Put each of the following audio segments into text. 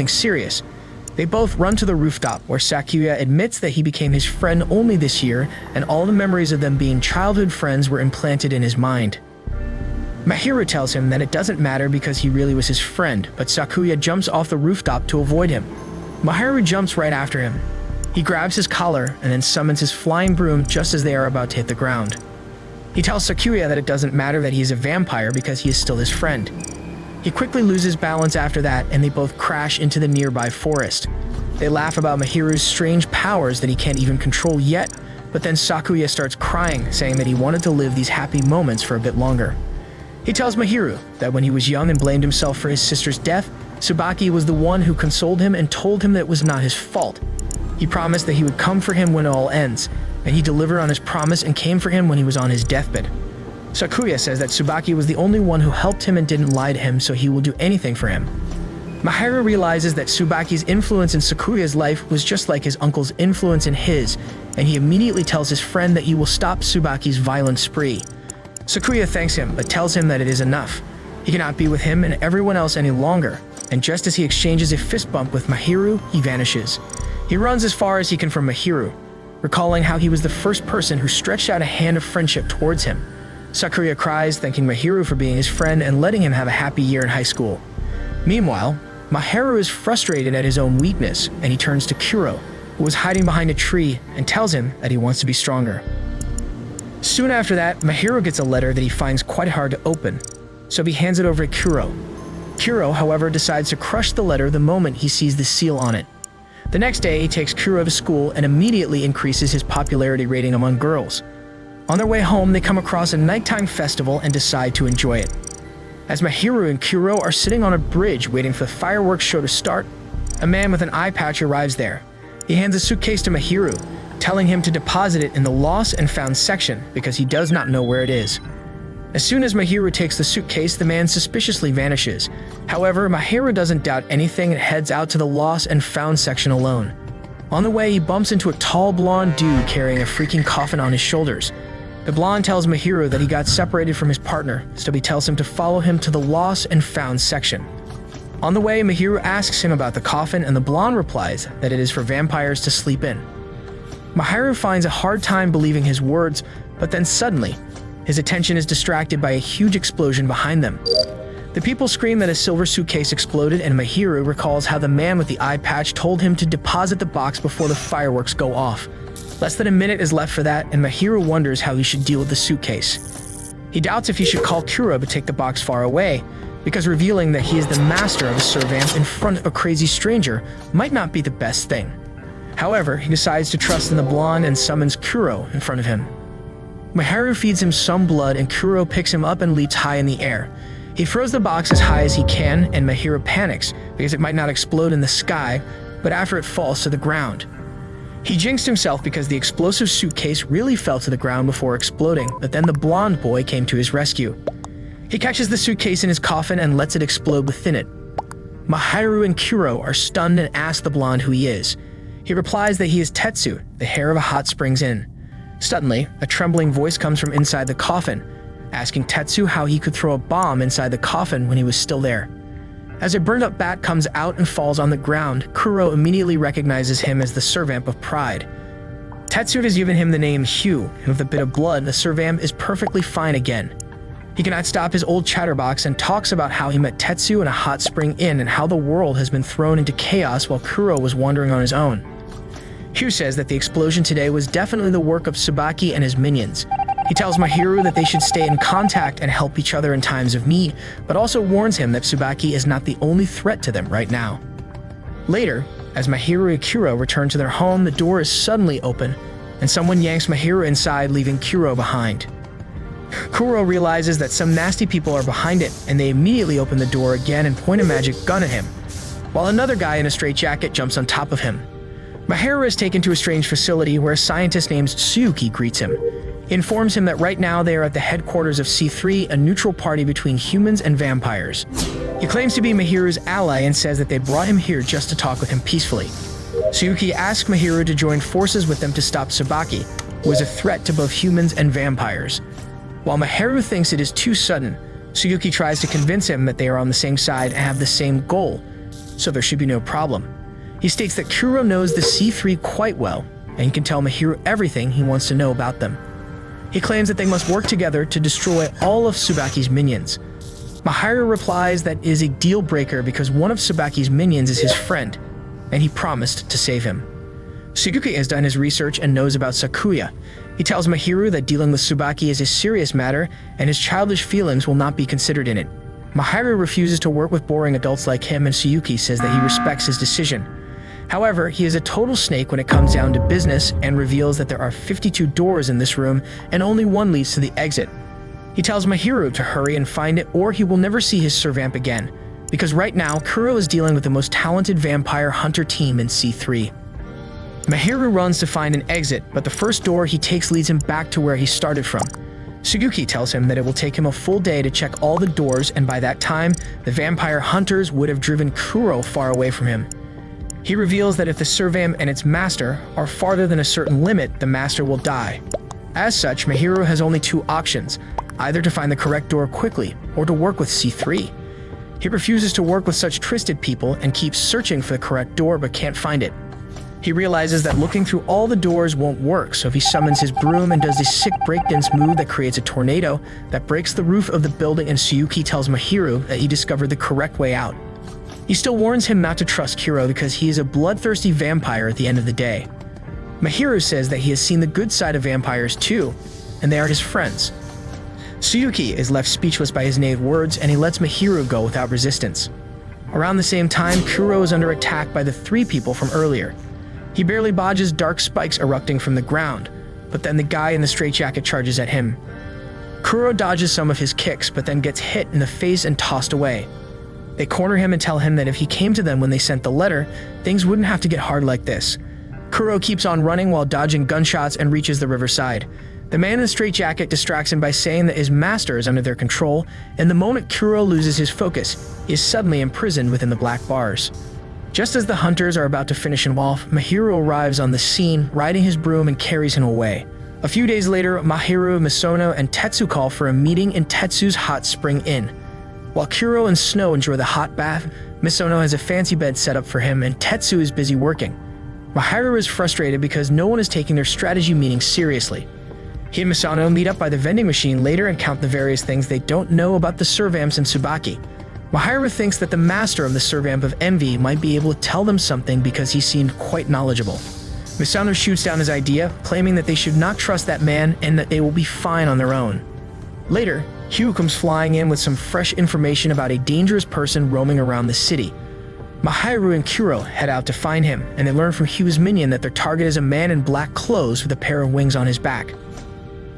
something serious. They both run to the rooftop, where Sakuya admits that he became his friend only this year, and all the memories of them being childhood friends were implanted in his mind. Mahiru tells him that it doesn't matter because he really was his friend, but Sakuya jumps off the rooftop to avoid him. Mahiru jumps right after him. He grabs his collar and then summons his flying broom just as they are about to hit the ground. He tells Sakuya that it doesn't matter that he is a vampire because he is still his friend. He quickly loses balance after that, and they both crash into the nearby forest. They laugh about Mahiru's strange powers that he can't even control yet, but then Sakuya starts crying, saying that he wanted to live these happy moments for a bit longer. He tells Mahiru that when he was young and blamed himself for his sister's death, Tsubaki was the one who consoled him and told him that it was not his fault. He promised that he would come for him when it all ends, and he delivered on his promise and came for him when he was on his deathbed. Sakuya says that Tsubaki was the only one who helped him and didn't lie to him, so he will do anything for him. Mahiru realizes that Tsubaki's influence in Sakuya's life was just like his uncle's influence in his, and he immediately tells his friend that he will stop Tsubaki's violent spree. Sakuya thanks him, but tells him that it is enough. He cannot be with him and everyone else any longer, and just as he exchanges a fist bump with Mahiru, he vanishes. He runs as far as he can from Mahiru, recalling how he was the first person who stretched out a hand of friendship towards him. Sakuya cries, thanking Mahiru for being his friend and letting him have a happy year in high school. Meanwhile, Mahiru is frustrated at his own weakness, and he turns to Kuro, who was hiding behind a tree, and tells him that he wants to be stronger. Soon after that, Mahiru gets a letter that he finds quite hard to open, so he hands it over to Kuro. Kuro, however, decides to crush the letter the moment he sees the seal on it. The next day, he takes Kuro to school and immediately increases his popularity rating among girls. On their way home, they come across a nighttime festival and decide to enjoy it. As Mahiru and Kuro are sitting on a bridge waiting for the fireworks show to start, a man with an eye patch arrives there. He hands a suitcase to Mahiru, telling him to deposit it in the lost and found section because he does not know where it is. As soon as Mahiru takes the suitcase, the man suspiciously vanishes. However, Mahiru doesn't doubt anything and heads out to the lost and found section alone. On the way, he bumps into a tall blonde dude carrying a freaking coffin on his shoulders. The blonde tells Mahiru that he got separated from his partner, so he tells him to follow him to the lost and found section. On the way, Mahiru asks him about the coffin, and the blonde replies that it is for vampires to sleep in. Mahiru finds a hard time believing his words, but then suddenly, his attention is distracted by a huge explosion behind them. The people scream that a silver suitcase exploded, and Mahiru recalls how the man with the eye patch told him to deposit the box before the fireworks go off. Less than a minute is left for that, and Mahiru wonders how he should deal with the suitcase. He doubts if he should call Kuro to take the box far away, because revealing that he is the master of a servant in front of a crazy stranger might not be the best thing. However, he decides to trust in the blonde and summons Kuro in front of him. Mahiru feeds him some blood, and Kuro picks him up and leaps high in the air. He throws the box as high as he can, and Mahiru panics because it might not explode in the sky, but after it falls to the ground. He jinxed himself because the explosive suitcase really fell to the ground before exploding, but then the blonde boy came to his rescue. He catches the suitcase in his coffin and lets it explode within it. Mahiru and Kuro are stunned and ask the blonde who he is. He replies that he is Tetsu, the heir of a hot springs inn. Suddenly, a trembling voice comes from inside the coffin, asking Tetsu how he could throw a bomb inside the coffin when he was still there. As a burned-up bat comes out and falls on the ground, Kuro immediately recognizes him as the Servamp of Pride. Tetsu has given him the name Hugh, and with a bit of blood, the Servamp is perfectly fine again. He cannot stop his old chatterbox and talks about how he met Tetsu in a hot spring inn and how the world has been thrown into chaos while Kuro was wandering on his own. Hugh says that the explosion today was definitely the work of Tsubaki and his minions. He tells Mahiru that they should stay in contact and help each other in times of need, but also warns him that Tsubaki is not the only threat to them right now. Later, as Mahiru and Kuro return to their home, the door is suddenly open, and someone yanks Mahiru inside, leaving Kuro behind. Kuro realizes that some nasty people are behind it, and they immediately open the door again and point a magic gun at him, while another guy in a straitjacket jumps on top of him. Mahiru is taken to a strange facility where a scientist named Tsuyuki greets him. He informs him that right now they are at the headquarters of C3, a neutral party between humans and vampires. He claims to be Mahiru's ally and says that they brought him here just to talk with him peacefully. Tsuyuki asks Mahiru to join forces with them to stop Tsubaki, who is a threat to both humans and vampires. While Mahiru thinks it is too sudden, Tsuyuki tries to convince him that they are on the same side and have the same goal. so there should be no problem. He states that Kuro knows the C3 quite well, and can tell Mahiru everything he wants to know about them. He claims that they must work together to destroy all of Tsubaki's minions. Mahiru replies that is a deal breaker because one of Tsubaki's minions is his friend, and he promised to save him. Tsuguki has done his research and knows about Sakuya. He tells Mahiru that dealing with Tsubaki is a serious matter and his childish feelings will not be considered in it. Mahiru refuses to work with boring adults like him, and Tsuyuki says that he respects his decision. However, he is a total snake when it comes down to business and reveals that there are 52 doors in this room and only one leads to the exit. He tells Mahiru to hurry and find it or he will never see his servamp again, because right now Kuro is dealing with the most talented vampire hunter team in C3. Mahiru runs to find an exit, but the first door he takes leads him back to where he started from. Tsuguki tells him that it will take him a full day to check all the doors, and by that time, the vampire hunters would have driven Kuro far away from him. He reveals that if the servamp and its master are farther than a certain limit, the master will die. As such, Mahiru has only two options, either to find the correct door quickly or to work with C3. He refuses to work with such twisted people and keeps searching for the correct door but can't find it. He realizes that looking through all the doors won't work, so he summons his broom and does this sick breakdance move that creates a tornado that breaks the roof of the building, and Tsuyuki tells Mahiru that he discovered the correct way out. He still warns him not to trust Kuro because he is a bloodthirsty vampire at the end of the day. Mahiru says that he has seen the good side of vampires too, and they are his friends. Tsuyuki is left speechless by his native words, and he lets Mahiru go without resistance. Around the same time, Kuro is under attack by the three people from earlier. He barely dodges dark spikes erupting from the ground, but then the guy in the straitjacket charges at him. Kuro dodges some of his kicks, but then gets hit in the face and tossed away. They corner him and tell him that if he came to them when they sent the letter, things wouldn't have to get hard like this. Kuro keeps on running while dodging gunshots and reaches the riverside. The man in the straitjacket distracts him by saying that his master is under their control, and the moment Kuro loses his focus, he is suddenly imprisoned within the black bars. Just as the hunters are about to finish him off, Mahiru arrives on the scene, riding his broom and carries him away. A few days later, Mahiru, Misono, and Tetsu call for a meeting in Tetsu's hot spring inn. While Kuro and Snow enjoy the hot bath, Misono has a fancy bed set up for him and Tetsu is busy working. Mahiru is frustrated because no one is taking their strategy meeting seriously. He and Misono meet up by the vending machine later and count the various things they don't know about the servamps and Tsubaki. Mahiru thinks that the master of the servamp of envy might be able to tell them something because he seemed quite knowledgeable. Misono shoots down his idea, claiming that they should not trust that man and that they will be fine on their own. Later, Hugh comes flying in with some fresh information about a dangerous person roaming around the city. Mahiru and Kuro head out to find him, and they learn from Hugh's minion that their target is a man in black clothes with a pair of wings on his back.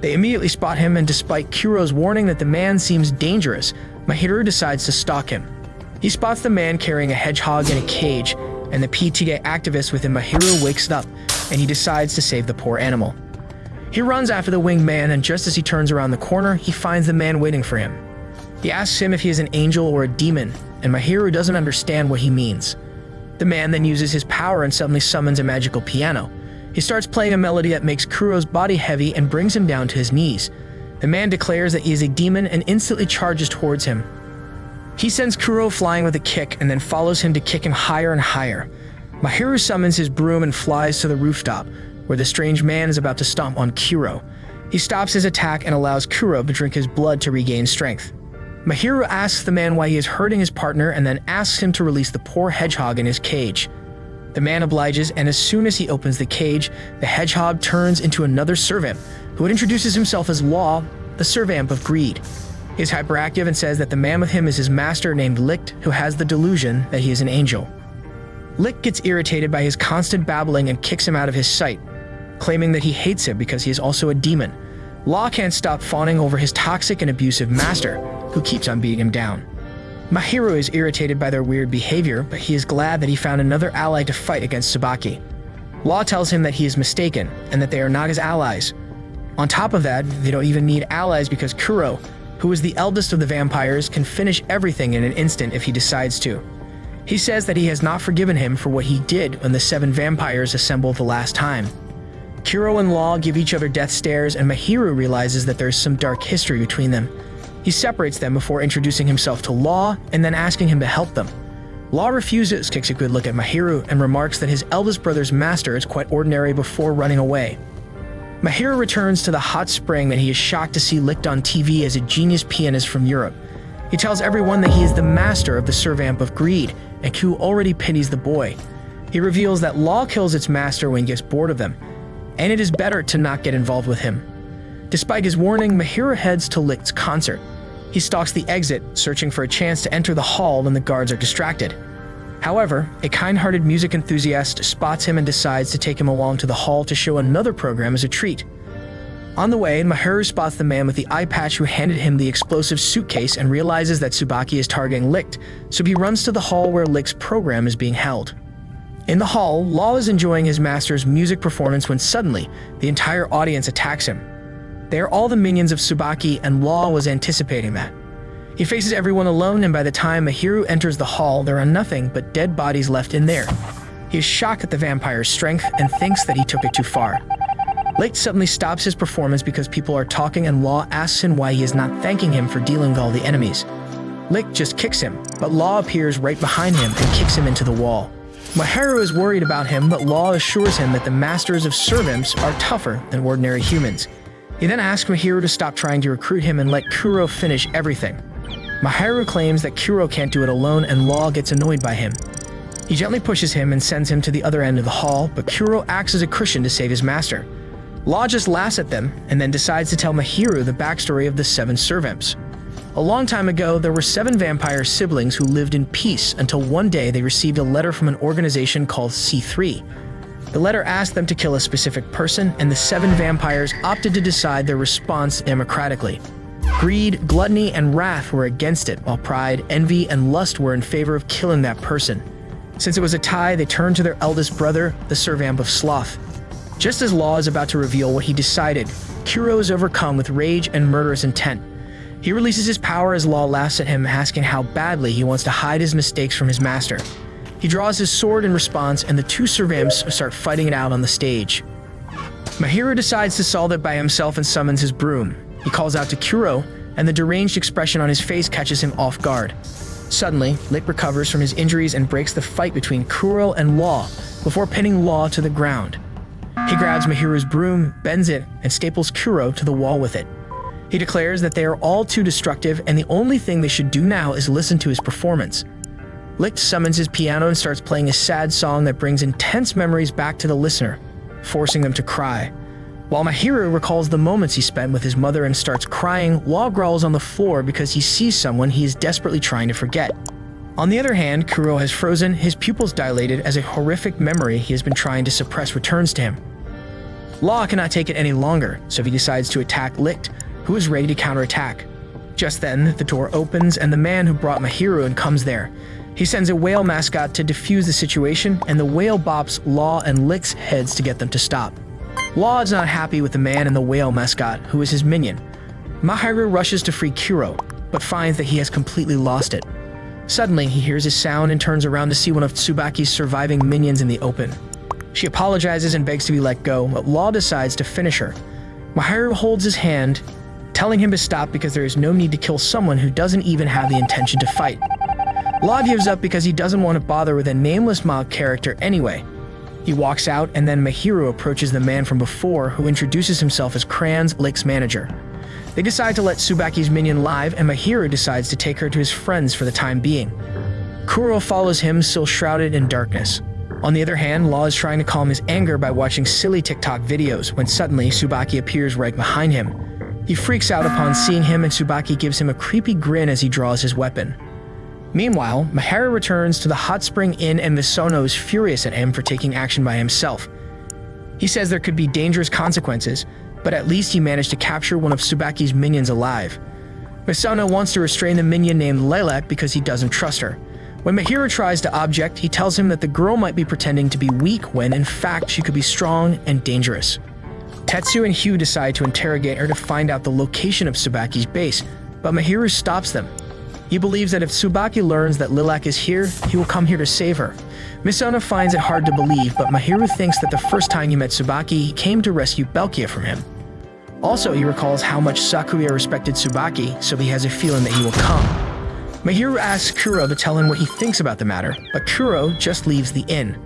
They immediately spot him, and despite Kuro's warning that the man seems dangerous, Mahiru decides to stalk him. He spots the man carrying a hedgehog in a cage, and the PTA activist within Mahiru wakes up, and he decides to save the poor animal. He runs after the winged man, and just as he turns around the corner, he finds the man waiting for him. He asks him if he is an angel or a demon, and Mahiru doesn't understand what he means. The man then uses his power and suddenly summons a magical piano. He starts playing a melody that makes Kuro's body heavy and brings him down to his knees. The man declares that he is a demon and instantly charges towards him. He sends Kuro flying with a kick and then follows him to kick him higher and higher. Mahiru summons his broom and flies to the rooftop, where the strange man is about to stomp on Kuro. He stops his attack and allows Kuro to drink his blood to regain strength. Mahiru asks the man why he is hurting his partner and then asks him to release the poor hedgehog in his cage. The man obliges, and as soon as he opens the cage, the hedgehog turns into another servamp, who introduces himself as Law, the servamp of greed. He is hyperactive and says that the man with him is his master named Licht, who has the delusion that he is an angel. Licht gets irritated by his constant babbling and kicks him out of his sight, claiming that he hates him because he is also a demon. Law can't stop fawning over his toxic and abusive master, who keeps on beating him down. Mahiru is irritated by their weird behavior, but he is glad that he found another ally to fight against Tsubaki. Law tells him that he is mistaken, and that they are not his allies. On top of that, they don't even need allies because Kuro, who is the eldest of the vampires, can finish everything in an instant if he decides to. He says that he has not forgiven him for what he did when the 7 vampires assembled the last time. Kuro and Law give each other death stares, and Mahiru realizes that there is some dark history between them. He separates them before introducing himself to Law and then asking him to help them. Law refuses, takes a good look at Mahiru, and remarks that his eldest brother's master is quite ordinary before running away. Mahiru returns to the hot spring and he is shocked to see Licht on TV as a genius pianist from Europe. He tells everyone that he is the master of the Servamp of Greed, and Q already pities the boy. He reveals that Law kills its master when he gets bored of them, and it is better to not get involved with him. Despite his warning, Mahiru heads to Licht's concert. He stalks the exit, searching for a chance to enter the hall when the guards are distracted. However, a kind-hearted music enthusiast spots him and decides to take him along to the hall to show another program as a treat. On the way, Mahiru spots the man with the eye patch who handed him the explosive suitcase and realizes that Tsubaki is targeting Licht, so he runs to the hall where Licht's program is being held. In the hall, Law is enjoying his master's music performance when suddenly, the entire audience attacks him. They are all the minions of Tsubaki, and Law was anticipating that. He faces everyone alone, and by the time Mahiru enters the hall, there are nothing but dead bodies left in there. He is shocked at the vampire's strength and thinks that he took it too far. Licht suddenly stops his performance because people are talking, and Law asks him why he is not thanking him for dealing with all the enemies. Licht just kicks him, but Law appears right behind him and kicks him into the wall. Mahiru is worried about him, but Law assures him that the masters of servants are tougher than ordinary humans. He then asks Mahiru to stop trying to recruit him and let Kuro finish everything. Mahiru claims that Kuro can't do it alone, and Law gets annoyed by him. He gently pushes him and sends him to the other end of the hall, but Kuro acts as a cushion to save his master. Law just laughs at them and then decides to tell Mahiru the backstory of the 7 servamps. A long time ago, there were 7 vampire siblings who lived in peace until one day they received a letter from an organization called C3. The letter asked them to kill a specific person, and the 7 vampires opted to decide their response democratically. Greed, gluttony, and wrath were against it, while pride, envy, and lust were in favor of killing that person. Since it was a tie, they turned to their eldest brother, the Servamp of Sloth. Just as Law is about to reveal what he decided, Kuro is overcome with rage and murderous intent. He releases his power as Law laughs at him, asking how badly he wants to hide his mistakes from his master. He draws his sword in response, and the 2 servamps start fighting it out on the stage. Mahiru decides to solve it by himself and summons his broom. He calls out to Kuro, and the deranged expression on his face catches him off guard. Suddenly, Licht recovers from his injuries and breaks the fight between Kuro and Law before pinning Law to the ground. He grabs Mahiru's broom, bends it, and staples Kuro to the wall with it. He declares that they are all too destructive, and the only thing they should do now is listen to his performance. Licht summons his piano and starts playing a sad song that brings intense memories back to the listener, forcing them to cry. While Mahiru recalls the moments he spent with his mother and starts crying, Law growls on the floor because he sees someone he is desperately trying to forget. On the other hand, Kuro has frozen, his pupils dilated as a horrific memory he has been trying to suppress returns to him. Law cannot take it any longer, so he decides to attack Licht, who is ready to counterattack. Just then, the door opens and the man who brought Mahiru in comes there. He sends a whale mascot to defuse the situation, and the whale bops Law and Licht's heads to get them to stop. Law is not happy with the man and the whale mascot, who is his minion. Mahiru rushes to free Kuro, but finds that he has completely lost it. Suddenly, he hears a sound and turns around to see one of Tsubaki's surviving minions in the open. She apologizes and begs to be let go, but Law decides to finish her. Mahiru holds his hand, telling him to stop because there is no need to kill someone who doesn't even have the intention to fight. Law gives up because he doesn't want to bother with a nameless mob character anyway. He walks out, and then Mahiru approaches the man from before, who introduces himself as Kran's Licht's manager. They decide to let Tsubaki's minion live, and Mahiru decides to take her to his friends for the time being. Kuro follows him, still shrouded in darkness. On the other hand, Law is trying to calm his anger by watching silly TikTok videos when suddenly Tsubaki appears right behind him. He freaks out upon seeing him, and Tsubaki gives him a creepy grin as he draws his weapon. Meanwhile, Mahiru returns to the Hot Spring Inn, and Misono is furious at him for taking action by himself. He says there could be dangerous consequences, but at least he managed to capture one of Tsubaki's minions alive. Misono wants to restrain the minion named Lilac because he doesn't trust her. When Mahiru tries to object, he tells him that the girl might be pretending to be weak when, in fact, she could be strong and dangerous. Tetsu and Hugh decide to interrogate her to find out the location of Tsubaki's base, but Mahiru stops them. He believes that if Tsubaki learns that Lilac is here, he will come here to save her. Misono finds it hard to believe, but Mahiru thinks that the first time he met Tsubaki, he came to rescue Belkia from him. Also, he recalls how much Sakuya respected Tsubaki, so he has a feeling that he will come. Mahiru asks Kuro to tell him what he thinks about the matter, but Kuro just leaves the inn.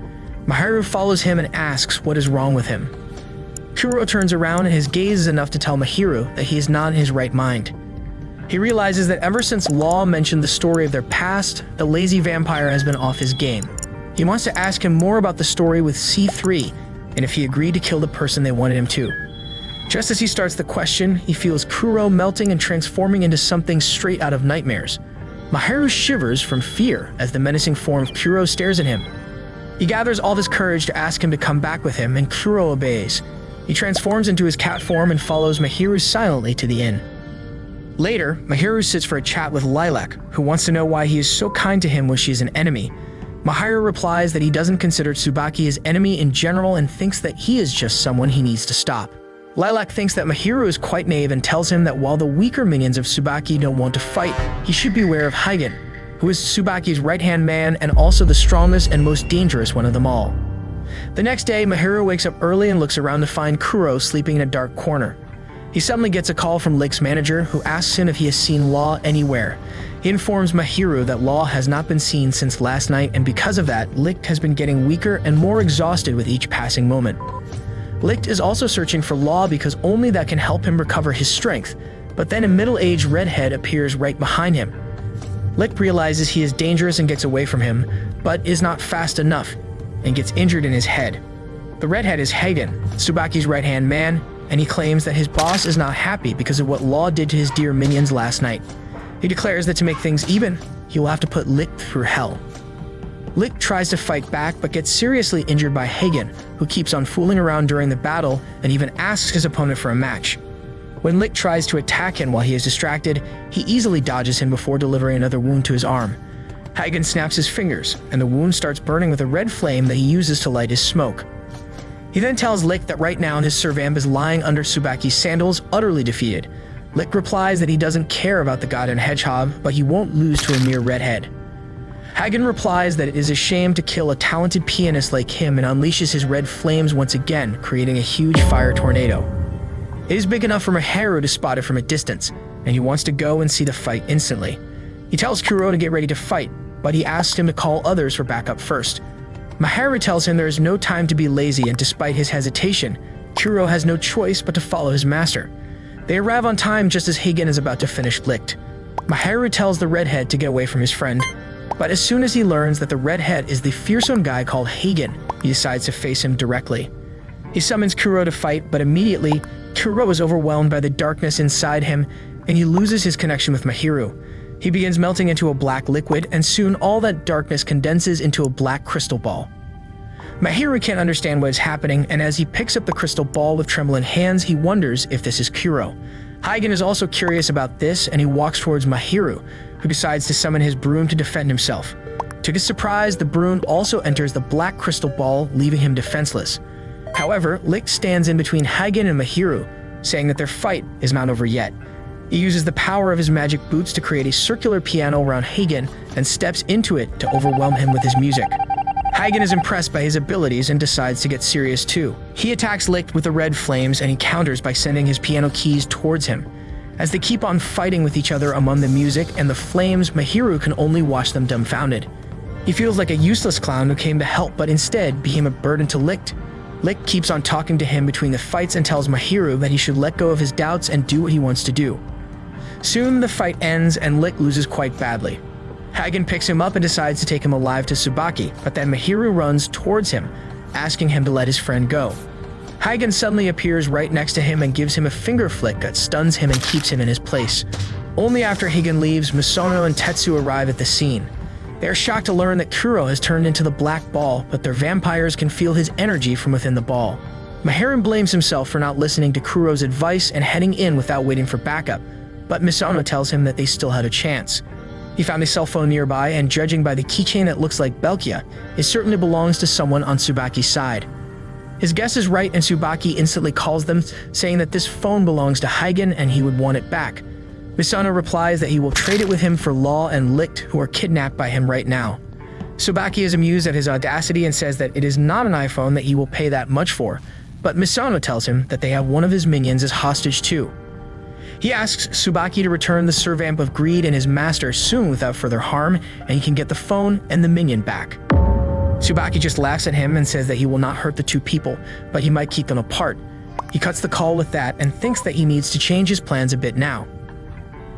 Mahiru follows him and asks what is wrong with him. Kuro turns around and his gaze is enough to tell Mahiru that he is not in his right mind. He realizes that ever since Law mentioned the story of their past, the lazy vampire has been off his game. He wants to ask him more about the story with C3 and if he agreed to kill the person they wanted him to. Just as he starts the question, he feels Kuro melting and transforming into something straight out of nightmares. Mahiru shivers from fear as the menacing form of Kuro stares at him. He gathers all his courage to ask him to come back with him, and Kuro obeys. He transforms into his cat form and follows Mahiru silently to the inn. Later, Mahiru sits for a chat with Lilac, who wants to know why he is so kind to him when she is an enemy. Mahiru replies that he doesn't consider Tsubaki his enemy in general and thinks that he is just someone he needs to stop. Lilac thinks that Mahiru is quite naive and tells him that while the weaker minions of Tsubaki don't want to fight, he should beware of Hagen, who is Tsubaki's right-hand man and also the strongest and most dangerous one of them all. The next day, Mahiru wakes up early and looks around to find Kuro sleeping in a dark corner. He suddenly gets a call from Lick's manager, who asks him if he has seen Law anywhere. He informs Mahiru that Law has not been seen since last night, and because of that, Lick has been getting weaker and more exhausted with each passing moment. Licht is also searching for Law because only that can help him recover his strength, but then a middle-aged redhead appears right behind him. Licht realizes he is dangerous and gets away from him, but is not fast enough, and gets injured in his head. The redhead is Hagen, Tsubaki's right-hand man, and he claims that his boss is not happy because of what Law did to his dear minions last night. He declares that to make things even, he will have to put Licht through hell. Licht tries to fight back but gets seriously injured by Hagen, who keeps on fooling around during the battle and even asks his opponent for a match. When Licht tries to attack him while he is distracted, he easily dodges him before delivering another wound to his arm. Hagen snaps his fingers, and the wound starts burning with a red flame that he uses to light his smoke. He then tells Licht that right now his servamp is lying under Tsubaki's sandals, utterly defeated. Licht replies that he doesn't care about the god and hedgehog, but he won't lose to a mere redhead. Hagen replies that it is a shame to kill a talented pianist like him and unleashes his red flames once again, creating a huge fire tornado. It is big enough for Mahiru to spot it from a distance, and he wants to go and see the fight instantly. He tells Kuro to get ready to fight, but he asks him to call others for backup first. Mahiru tells him there is no time to be lazy, and despite his hesitation, Kuro has no choice but to follow his master. They arrive on time just as Hagen is about to finish Licht. Mahiru tells the redhead to get away from his friend, but as soon as he learns that the redhead is the fearsome guy called Hagen, he decides to face him directly. He summons Kuro to fight, but immediately, Kuro is overwhelmed by the darkness inside him, and he loses his connection with Mahiru. He begins melting into a black liquid, and soon all that darkness condenses into a black crystal ball. Mahiru can't understand what is happening, and as he picks up the crystal ball with trembling hands, he wonders if this is Kuro. Hagen is also curious about this, and he walks towards Mahiru, who decides to summon his broom to defend himself. To his surprise, the broom also enters the black crystal ball, leaving him defenseless. However, Licht stands in between Hagen and Mahiru, saying that their fight is not over yet. He uses the power of his magic boots to create a circular piano around Hagen and steps into it to overwhelm him with his music. Hagen is impressed by his abilities and decides to get serious too. He attacks Licht with the red flames, and he counters by sending his piano keys towards him. As they keep on fighting with each other among the music and the flames, Mahiru can only watch them dumbfounded. He feels like a useless clown who came to help but instead became a burden to Licht. Licht keeps on talking to him between the fights and tells Mahiru that he should let go of his doubts and do what he wants to do. Soon the fight ends and Licht loses quite badly. Hagen picks him up and decides to take him alive to Tsubaki, but then Mahiru runs towards him, asking him to let his friend go. Hagen suddenly appears right next to him and gives him a finger flick that stuns him and keeps him in his place. Only after Hagen leaves, Misono and Tetsu arrive at the scene. They are shocked to learn that Kuro has turned into the black ball, but their vampires can feel his energy from within the ball. Mahiru blames himself for not listening to Kuro's advice and heading in without waiting for backup, but Misono tells him that they still had a chance. He found a cell phone nearby, and judging by the keychain that looks like Belkia, it certainly belongs to someone on Tsubaki's side. His guess is right, and Tsubaki instantly calls them, saying that this phone belongs to Hagen and he would want it back. Misono replies that he will trade it with him for Law and Licht, who are kidnapped by him right now. Tsubaki is amused at his audacity and says that it is not an iPhone that he will pay that much for, but Misono tells him that they have one of his minions as hostage too. He asks Tsubaki to return the Servamp of Greed and his master soon without further harm, and he can get the phone and the minion back. Tsubaki just laughs at him and says that he will not hurt the two people, but he might keep them apart. He cuts the call with that and thinks that he needs to change his plans a bit now.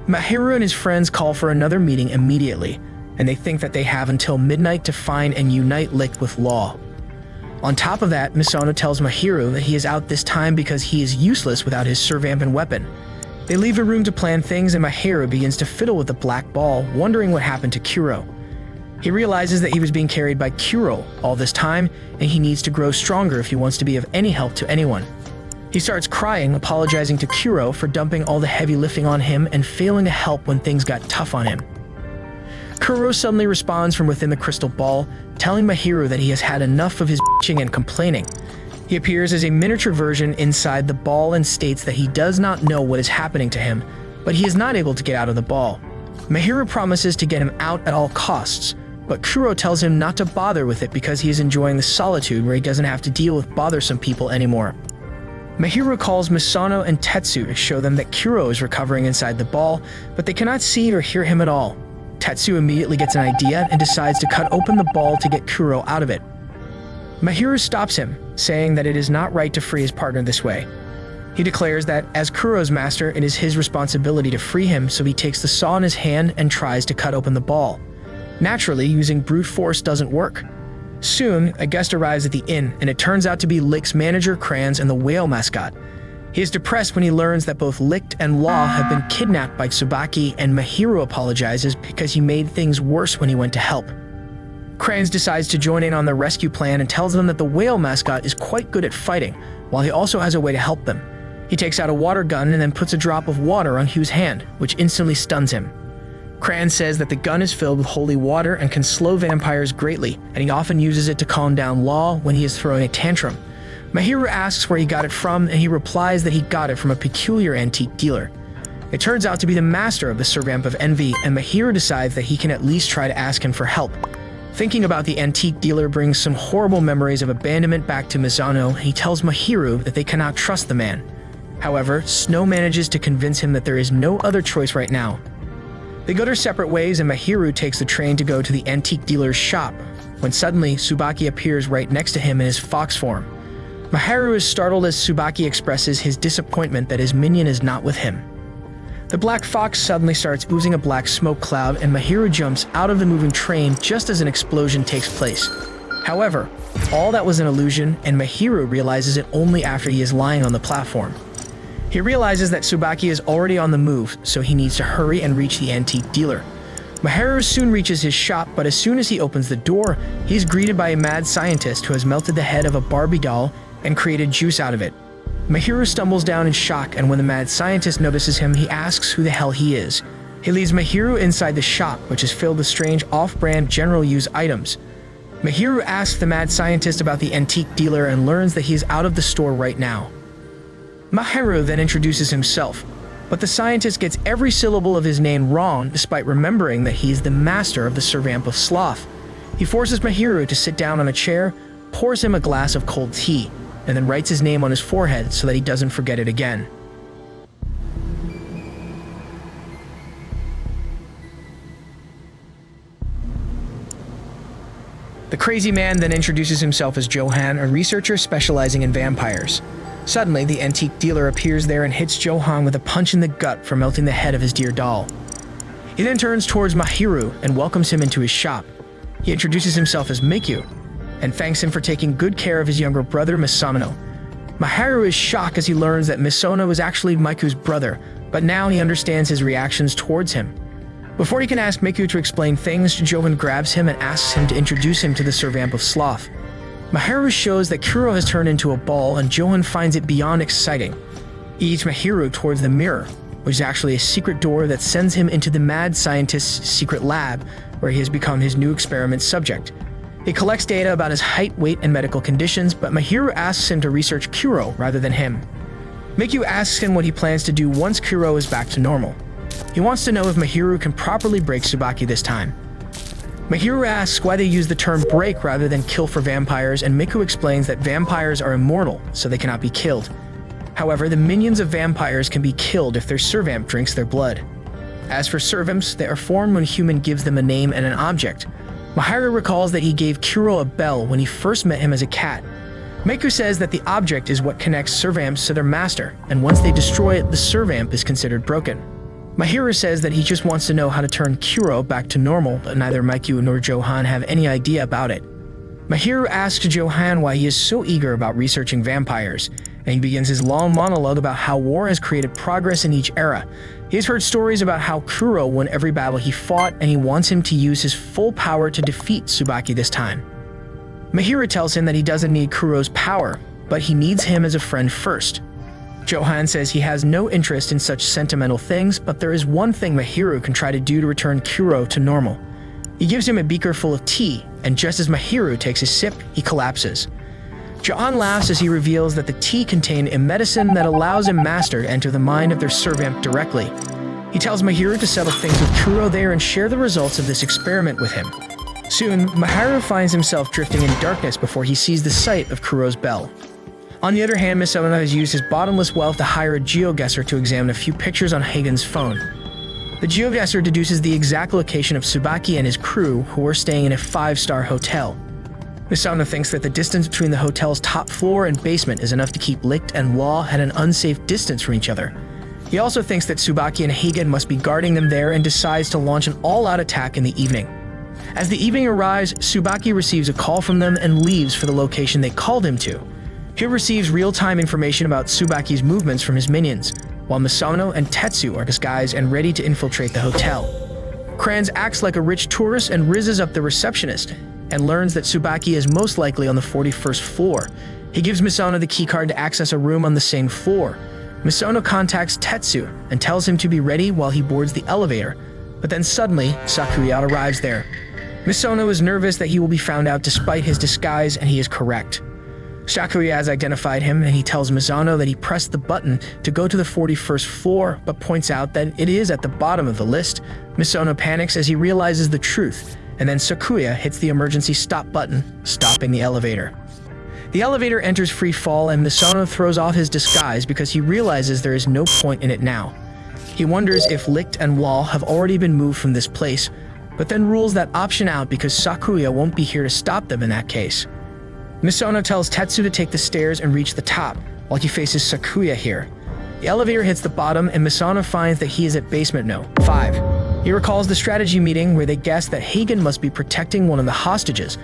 Mahiru and his friends call for another meeting immediately, and they think that they have until midnight to find and unite Licht with Law. On top of that, Misono tells Mahiru that he is out this time because he is useless without his Servamp and weapon. They leave the room to plan things, and Mahiru begins to fiddle with the black ball, wondering what happened to Kuro. He realizes that he was being carried by Kuro all this time, and he needs to grow stronger if he wants to be of any help to anyone. He starts crying, apologizing to Kuro for dumping all the heavy lifting on him and failing to help when things got tough on him. Kuro suddenly responds from within the crystal ball, telling Mahiru that he has had enough of his bitching and complaining. He appears as a miniature version inside the ball and states that he does not know what is happening to him, but he is not able to get out of the ball. Mahiru promises to get him out at all costs, but Kuro tells him not to bother with it because he is enjoying the solitude where he doesn't have to deal with bothersome people anymore. Mahiru calls Misono and Tetsu to show them that Kuro is recovering inside the ball, but they cannot see or hear him at all. Tetsu immediately gets an idea and decides to cut open the ball to get Kuro out of it. Mahiru stops him, saying that it is not right to free his partner this way. He declares that, as Kuro's master, it is his responsibility to free him, so he takes the saw in his hand and tries to cut open the ball. Naturally, using brute force doesn't work. Soon, a guest arrives at the inn, and it turns out to be Licht's manager, Kranz, and the whale mascot. He is depressed when he learns that both Licht and Law have been kidnapped by Tsubaki, and Mahiru apologizes because he made things worse when he went to help. Kranz decides to join in on the rescue plan and tells them that the whale mascot is quite good at fighting, while he also has a way to help them. He takes out a water gun and then puts a drop of water on Hugh's hand, which instantly stuns him. Kranz says that the gun is filled with holy water and can slow vampires greatly, and he often uses it to calm down Law when he is throwing a tantrum. Mahiru asks where he got it from, and he replies that he got it from a peculiar antique dealer. It turns out to be the master of the Servamp of Envy, and Mahiru decides that he can at least try to ask him for help. Thinking about the antique dealer brings some horrible memories of abandonment back to Misono, and he tells Mahiru that they cannot trust the man. However, Snow manages to convince him that there is no other choice right now. They go their separate ways, and Mahiru takes the train to go to the antique dealer's shop, when suddenly Tsubaki appears right next to him in his fox form. Mahiru is startled as Tsubaki expresses his disappointment that his minion is not with him. The black fox suddenly starts oozing a black smoke cloud, and Mahiru jumps out of the moving train just as an explosion takes place. However, all that was an illusion, and Mahiru realizes it only after he is lying on the platform. He realizes that Tsubaki is already on the move, so he needs to hurry and reach the antique dealer. Mahiru soon reaches his shop, but as soon as he opens the door, he is greeted by a mad scientist who has melted the head of a Barbie doll and created juice out of it. Mahiru stumbles down in shock, and when the mad scientist notices him, he asks who the hell he is. He leads Mahiru inside the shop, which is filled with strange off-brand general-use items. Mahiru asks the mad scientist about the antique dealer and learns that he is out of the store right now. Mahiru then introduces himself, but the scientist gets every syllable of his name wrong despite remembering that he is the master of the Servamp of Sloth. He forces Mahiru to sit down on a chair, pours him a glass of cold tea, and then writes his name on his forehead so that he doesn't forget it again. The crazy man then introduces himself as Johan, a researcher specializing in vampires. Suddenly, the antique dealer appears there and hits Johan with a punch in the gut for melting the head of his dear doll. He then turns towards Mahiru and welcomes him into his shop. He introduces himself as Miku, and thanks him for taking good care of his younger brother, Misono. Mahiru is shocked as he learns that Misono is actually Miku's brother, but now he understands his reactions towards him. Before he can ask Miku to explain things, Johan grabs him and asks him to introduce him to the Servamp of Sloth. Mahiru shows that Kuro has turned into a ball, and Johan finds it beyond exciting. He leads Mahiru towards the mirror, which is actually a secret door that sends him into the mad scientist's secret lab, where he has become his new experiment subject. He collects data about his height, weight, and medical conditions, but Mahiru asks him to research Kuro rather than him. Miku asks him what he plans to do once Kuro is back to normal. He wants to know if Mahiru can properly break Tsubaki this time. Mahiru asks why they use the term break rather than kill for vampires, and Miku explains that vampires are immortal, so they cannot be killed. However, the minions of vampires can be killed if their servamp drinks their blood. As for servamps, they are formed when a human gives them a name and an object. Mahiru recalls that he gave Kuro a bell when he first met him as a cat. Meiku says that the object is what connects servamps to their master, and once they destroy it, the servamp is considered broken. Mahiru says that he just wants to know how to turn Kuro back to normal, but neither Meiku nor Johan have any idea about it. Mahiru asks Johan why he is so eager about researching vampires, and he begins his long monologue about how war has created progress in each era. He has heard stories about how Kuro won every battle he fought, and he wants him to use his full power to defeat Tsubaki this time. Mahiru tells him that he doesn't need Kuro's power, but he needs him as a friend first. Johan says he has no interest in such sentimental things, but there is one thing Mahiru can try to do to return Kuro to normal. He gives him a beaker full of tea, and just as Mahiru takes a sip, he collapses. Johan laughs as he reveals that the tea contained a medicine that allows a master to enter the mind of their servant directly. He tells Mahiru to settle things with Kuro there and share the results of this experiment with him. Soon, Mahiru finds himself drifting in darkness before he sees the sight of Kuro's bell. On the other hand, Misono has used his bottomless wealth to hire a geoguesser to examine a few pictures on Hagen's phone. The geoguesser deduces the exact location of Tsubaki and his crew, who were staying in a 5-star hotel. Misono thinks that the distance between the hotel's top floor and basement is enough to keep Licht and Law at an unsafe distance from each other. He also thinks that Tsubaki and Hagen must be guarding them there and decides to launch an all-out attack in the evening. As the evening arrives, Tsubaki receives a call from them and leaves for the location they called him to. He receives real-time information about Tsubaki's movements from his minions, while Misono and Tetsu are disguised and ready to infiltrate the hotel. Kranz acts like a rich tourist and rizzes up the receptionist, and learns that Tsubaki is most likely on the 41st floor. He gives Misono the keycard to access a room on the same floor. Misono contacts Tetsu and tells him to be ready while he boards the elevator, but then suddenly, Sakuya arrives there. Misono is nervous that he will be found out despite his disguise, and he is correct. Sakuya has identified him, and he tells Misono that he pressed the button to go to the 41st floor, but points out that it is at the bottom of the list. Misono panics as he realizes the truth, and then Sakuya hits the emergency stop button, stopping the elevator. The elevator enters free fall, and Misono throws off his disguise because he realizes there is no point in it now. He wonders if Licht and Wall have already been moved from this place, but then rules that option out because Sakuya won't be here to stop them in that case. Misono tells Tetsu to take the stairs and reach the top, while he faces Sakuya here. The elevator hits the bottom, and Misono finds that he is at basement No. 5. He recalls the strategy meeting where they guessed that Hagen must be protecting one of the hostages,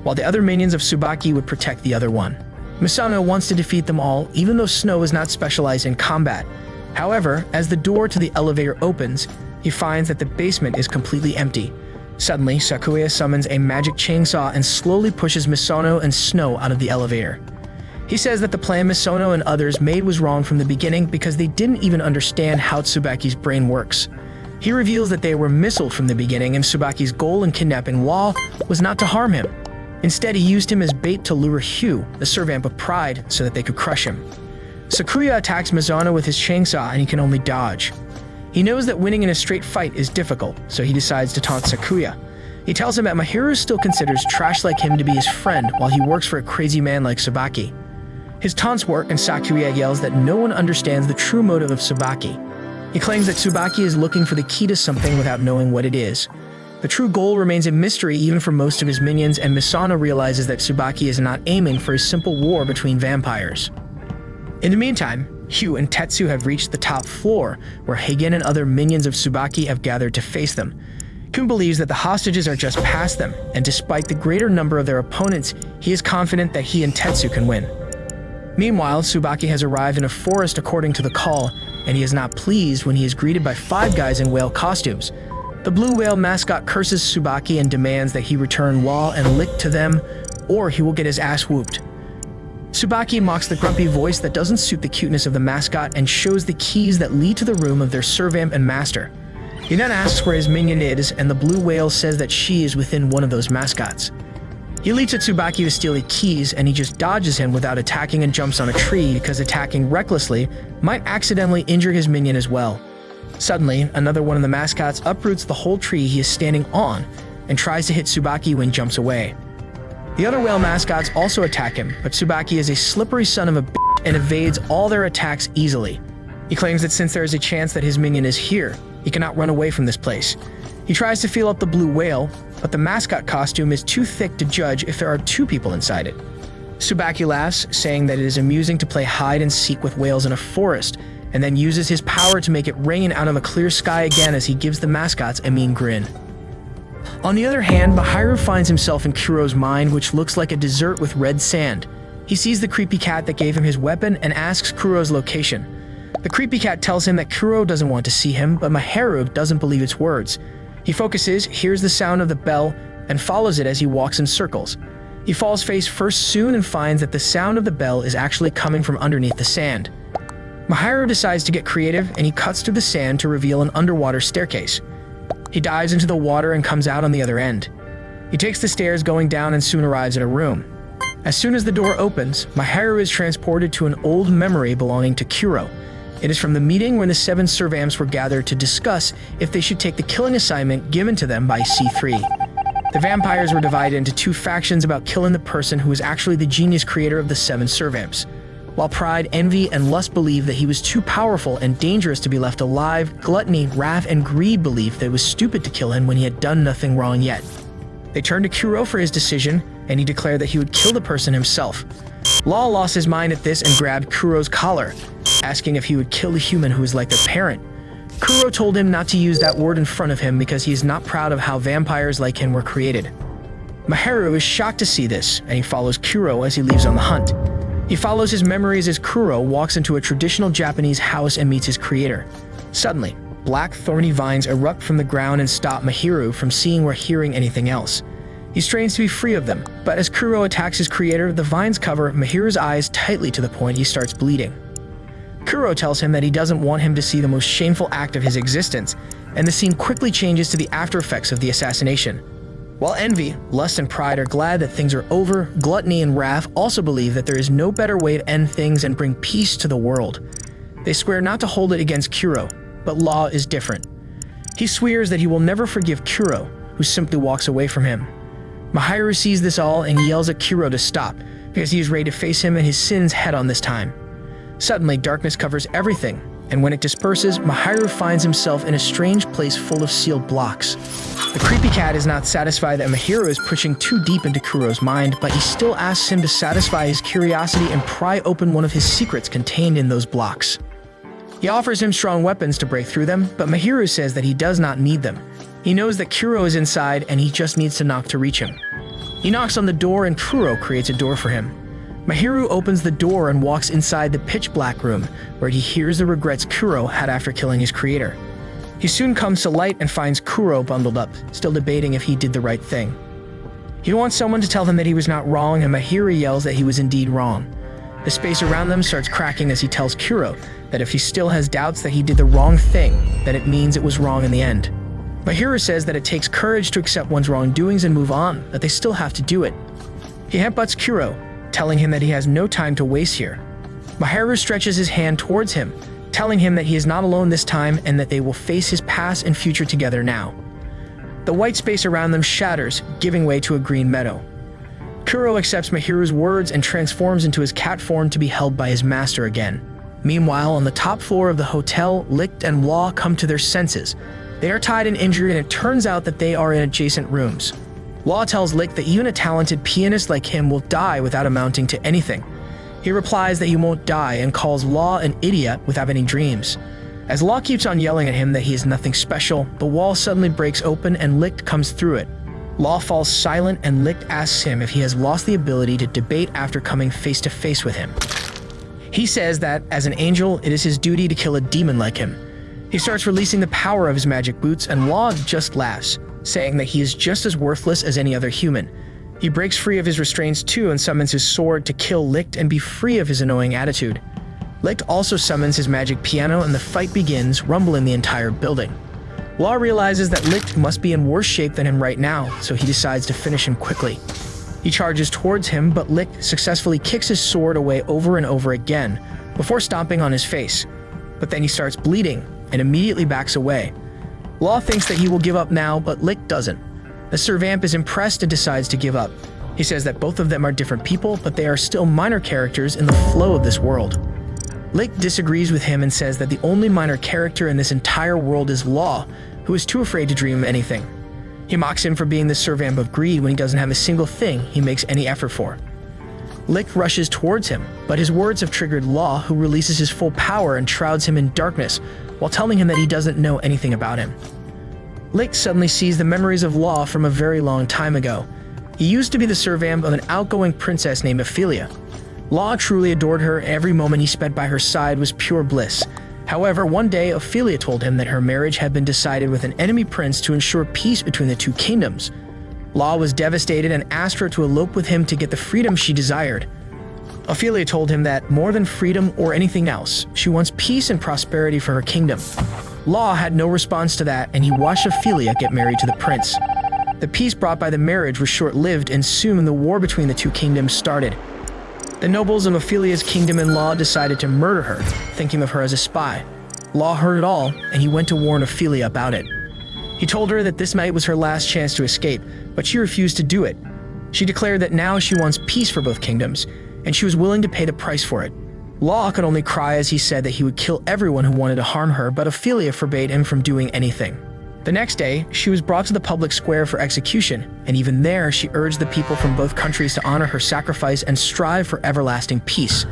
while the other minions of Tsubaki would protect the other one. Misono wants to defeat them all, even though Snow is not specialized in combat. However, as the door to the elevator opens, he finds that the basement is completely empty. Suddenly, Sakuya summons a magic chainsaw and slowly pushes Misono and Snow out of the elevator. He says that the plan Misono and others made was wrong from the beginning because they didn't even understand how Tsubaki's brain works. He reveals that they were missiled from the beginning, and Tsubaki's goal in kidnapping Wall was not to harm him. Instead, he used him as bait to lure Hugh, the servant of pride, so that they could crush him. Sakuya attacks Misono with his chainsaw, and he can only dodge. He knows that winning in a straight fight is difficult, so he decides to taunt Sakuya. He tells him that Mahiru still considers trash like him to be his friend while he works for a crazy man like Tsubaki. His taunts work, and Sakuya yells that no one understands the true motive of Tsubaki. He claims that Tsubaki is looking for the key to something without knowing what it is. The true goal remains a mystery even for most of his minions, and Misono realizes that Tsubaki is not aiming for a simple war between vampires. In the meantime, Hugh and Tetsu have reached the top floor, where Hagen and other minions of Tsubaki have gathered to face them. Kun believes that the hostages are just past them, and despite the greater number of their opponents, he is confident that he and Tetsu can win. Meanwhile, Tsubaki has arrived in a forest according to the call, and he is not pleased when he is greeted by 5 guys in whale costumes. The blue whale mascot curses Tsubaki and demands that he return Wall and Licht to them, or he will get his ass whooped. Tsubaki mocks the grumpy voice that doesn't suit the cuteness of the mascot and shows the keys that lead to the room of their servant and master. He then asks where his minion is, and the blue whale says that she is within one of those mascots. He leaps at Tsubaki to steal the keys, and he just dodges him without attacking and jumps on a tree because attacking recklessly might accidentally injure his minion as well. Suddenly, another one of the mascots uproots the whole tree he is standing on and tries to hit Tsubaki when he jumps away. The other whale mascots also attack him, but Tsubaki is a slippery son of a bitch and evades all their attacks easily. He claims that since there is a chance that his minion is here, he cannot run away from this place. He tries to feel up the blue whale, but the mascot costume is too thick to judge if there are two people inside it. Tsubaki laughs, saying that it is amusing to play hide and seek with whales in a forest, and then uses his power to make it rain out of a clear sky again as he gives the mascots a mean grin. On the other hand, Mahiru finds himself in Kuro's mind, which looks like a desert with red sand. He sees the creepy cat that gave him his weapon and asks Kuro's location. The creepy cat tells him that Kuro doesn't want to see him, but Mahiru doesn't believe its words. He focuses, hears the sound of the bell, and follows it as he walks in circles. He falls face first soon and finds that the sound of the bell is actually coming from underneath the sand. Mahiru decides to get creative, and he cuts through the sand to reveal an underwater staircase. He dives into the water and comes out on the other end. He takes the stairs going down and soon arrives at a room. As soon as the door opens, Mahiru is transported to an old memory belonging to Kuro. It is from the meeting when the 7 servamps were gathered to discuss if they should take the killing assignment given to them by C3. The vampires were divided into 2 factions about killing the person who was actually the genius creator of the 7 servamps. While pride, envy, and lust believed that he was too powerful and dangerous to be left alive, gluttony, wrath, and greed believed that it was stupid to kill him when he had done nothing wrong yet. They turned to Kuro for his decision, and he declared that he would kill the person himself. Law lost his mind at this and grabbed Kuro's collar, asking if he would kill the human who was like their parent. Kuro told him not to use that word in front of him because he is not proud of how vampires like him were created. Mahiru is shocked to see this, and he follows Kuro as he leaves on the hunt. He follows his memories as Kuro walks into a traditional Japanese house and meets his creator. Suddenly, black thorny vines erupt from the ground and stop Mahiru from seeing or hearing anything else. He strains to be free of them, but as Kuro attacks his creator, the vines cover Mahiru's eyes tightly to the point he starts bleeding. Kuro tells him that he doesn't want him to see the most shameful act of his existence, and the scene quickly changes to the after effects of the assassination. While envy, lust, and pride are glad that things are over, gluttony and wrath also believe that there is no better way to end things and bring peace to the world. They swear not to hold it against Kuro, but Law is different. He swears that he will never forgive Kuro, who simply walks away from him. Mahiru sees this all and yells at Kuro to stop, because he is ready to face him and his sins head-on this time. Suddenly, darkness covers everything, and when it disperses, Mahiru finds himself in a strange place full of sealed blocks. The creepy cat is not satisfied that Mahiru is pushing too deep into Kuro's mind, but he still asks him to satisfy his curiosity and pry open one of his secrets contained in those blocks. He offers him strong weapons to break through them, but Mahiru says that he does not need them. He knows that Kuro is inside and he just needs to knock to reach him. He knocks on the door and Kuro creates a door for him. Mahiru opens the door and walks inside the pitch-black room, where he hears the regrets Kuro had after killing his creator. He soon comes to light and finds Kuro bundled up, still debating if he did the right thing. He wants someone to tell him that he was not wrong, and Mahiru yells that he was indeed wrong. The space around them starts cracking as he tells Kuro that if he still has doubts that he did the wrong thing, then it means it was wrong in the end. Mahiru says that it takes courage to accept one's wrongdoings and move on, that they still have to do it. He headbutts Kuro, telling him that he has no time to waste here. Mahiru stretches his hand towards him, telling him that he is not alone this time and that they will face his past and future together now. The white space around them shatters, giving way to a green meadow. Kuro accepts Mahiru's words and transforms into his cat form to be held by his master again. Meanwhile, on the top floor of the hotel, Licht and Law come to their senses. They are tied and injured, and it turns out that they are in adjacent rooms. Law tells Licht that even a talented pianist like him will die without amounting to anything. He replies that he won't die and calls Law an idiot without any dreams. As Law keeps on yelling at him that he is nothing special, the wall suddenly breaks open and Licht comes through it. Law falls silent and Licht asks him if he has lost the ability to debate after coming face to face with him. He says that, as an angel, it is his duty to kill a demon like him. He starts releasing the power of his magic boots, and Law just laughs, saying that he is just as worthless as any other human. He breaks free of his restraints too and summons his sword to kill Licht and be free of his annoying attitude. Licht also summons his magic piano and the fight begins, rumbling the entire building. Law realizes that Licht must be in worse shape than him right now, so he decides to finish him quickly. He charges towards him, but Licht successfully kicks his sword away over and over again, before stomping on his face. But then he starts bleeding and immediately backs away. Law thinks that he will give up now, but Licht doesn't. The servamp is impressed and decides to give up. He says that both of them are different people, but they are still minor characters in the flow of this world. Licht disagrees with him and says that the only minor character in this entire world is Law, who is too afraid to dream of anything. He mocks him for being the servant of greed when he doesn't have a single thing he makes any effort for. Licht rushes towards him, but his words have triggered Law, who releases his full power and shrouds him in darkness while telling him that he doesn't know anything about him. Licht suddenly sees the memories of Law from a very long time ago. He used to be the servant of an outgoing princess named Ophelia. Law truly adored her, and every moment he spent by her side was pure bliss. However, one day Ophelia told him that her marriage had been decided with an enemy prince to ensure peace between the two kingdoms. Law was devastated and asked her to elope with him to get the freedom she desired. Ophelia told him that more than freedom or anything else, she wants peace and prosperity for her kingdom. Law had no response to that, and he watched Ophelia get married to the prince. The peace brought by the marriage was short-lived, and soon the war between the two kingdoms started. The nobles of Ophelia's kingdom and Law decided to murder her, thinking of her as a spy. Law heard it all, and he went to warn Ophelia about it. He told her that this night was her last chance to escape, but she refused to do it. She declared that now she wants peace for both kingdoms, and she was willing to pay the price for it. Law could only cry as he said that he would kill everyone who wanted to harm her, but Ophelia forbade him from doing anything. The next day, she was brought to the public square for execution, and even there she urged the people from both countries to honor her sacrifice and strive for everlasting peace.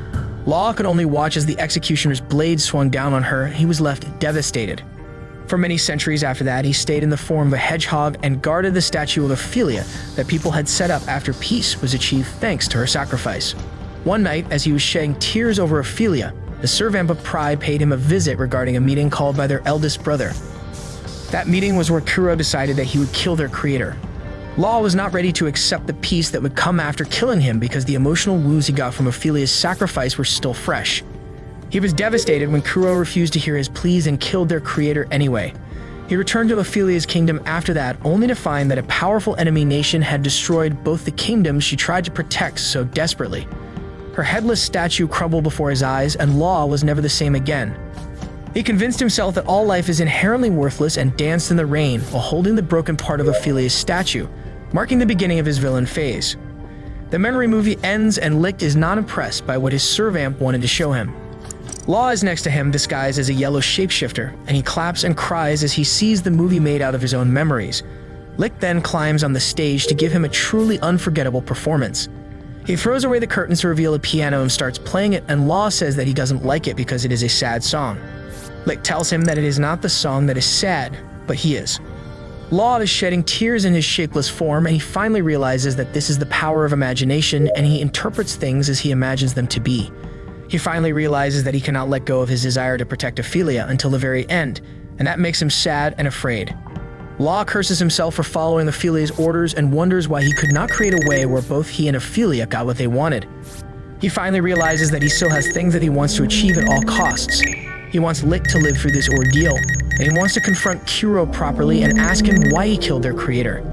Law could only watch as the executioner's blade swung down on her, and he was left devastated. For many centuries after that, he stayed in the form of a hedgehog and guarded the statue of Ophelia that people had set up after peace was achieved thanks to her sacrifice. One night, as he was shedding tears over Ophelia, the servant of pride paid him a visit regarding a meeting called by their eldest brother. That meeting was where Kuro decided that he would kill their creator. Law was not ready to accept the peace that would come after killing him because the emotional wounds he got from Ophelia's sacrifice were still fresh. He was devastated when Kuro refused to hear his pleas and killed their creator anyway. He returned to Ophelia's kingdom after that, only to find that a powerful enemy nation had destroyed both the kingdoms she tried to protect so desperately. Her headless statue crumbled before his eyes, and Law was never the same again. He convinced himself that all life is inherently worthless and danced in the rain while holding the broken part of Ophelia's statue, marking the beginning of his villain phase. The memory movie ends and Licht is not impressed by what his servant wanted to show him. Law is next to him disguised as a yellow shapeshifter, and he claps and cries as he sees the movie made out of his own memories. Licht then climbs on the stage to give him a truly unforgettable performance. He throws away the curtains to reveal a piano and starts playing it, and Law says that he doesn't like it because it is a sad song. Licht tells him that it is not the song that is sad, but he is. Law is shedding tears in his shapeless form, and he finally realizes that this is the power of imagination, and he interprets things as he imagines them to be. He finally realizes that he cannot let go of his desire to protect Ophelia until the very end, and that makes him sad and afraid. Law curses himself for following Ophelia's orders and wonders why he could not create a way where both he and Ophelia got what they wanted. He finally realizes that he still has things that he wants to achieve at all costs. He wants Licht to live through this ordeal, and he wants to confront Kuro properly and ask him why he killed their creator.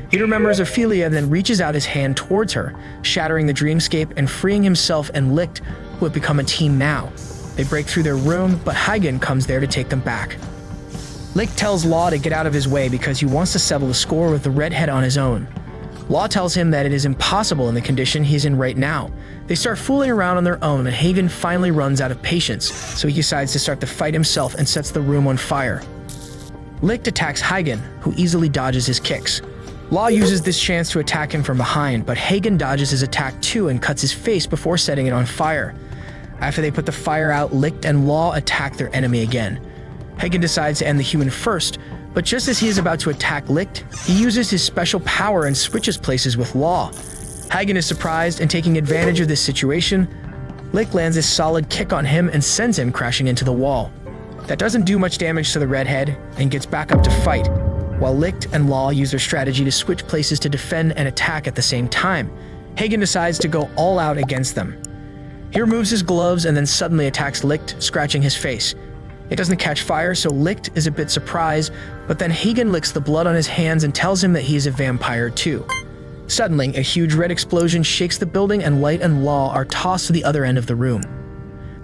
He remembers Ophelia and then reaches out his hand towards her, shattering the dreamscape and freeing himself and Licht, who have become a team now. They break through their room, but Hagen comes there to take them back. Licht tells Law to get out of his way because he wants to settle the score with the redhead on his own. Law tells him that it is impossible in the condition he's in right now. They start fooling around on their own, and Hagen finally runs out of patience, so he decides to start the fight himself and sets the room on fire. Licht attacks Hagen, who easily dodges his kicks. Law uses this chance to attack him from behind, but Hagen dodges his attack too and cuts his face before setting it on fire. After they put the fire out, Licht and Law attack their enemy again. Hagen decides to end the human first, but just as he is about to attack Licht, he uses his special power and switches places with Law. Hagen is surprised, and taking advantage of this situation, Licht lands a solid kick on him and sends him crashing into the wall. That doesn't do much damage to the redhead, and gets back up to fight, while Licht and Law use their strategy to switch places to defend and attack at the same time. Hagen decides to go all out against them. He removes his gloves and then suddenly attacks Licht, scratching his face. It doesn't catch fire, so Licht is a bit surprised, but then Hagen licks the blood on his hands and tells him that he is a vampire too. Suddenly, a huge red explosion shakes the building, and Light and Law are tossed to the other end of the room.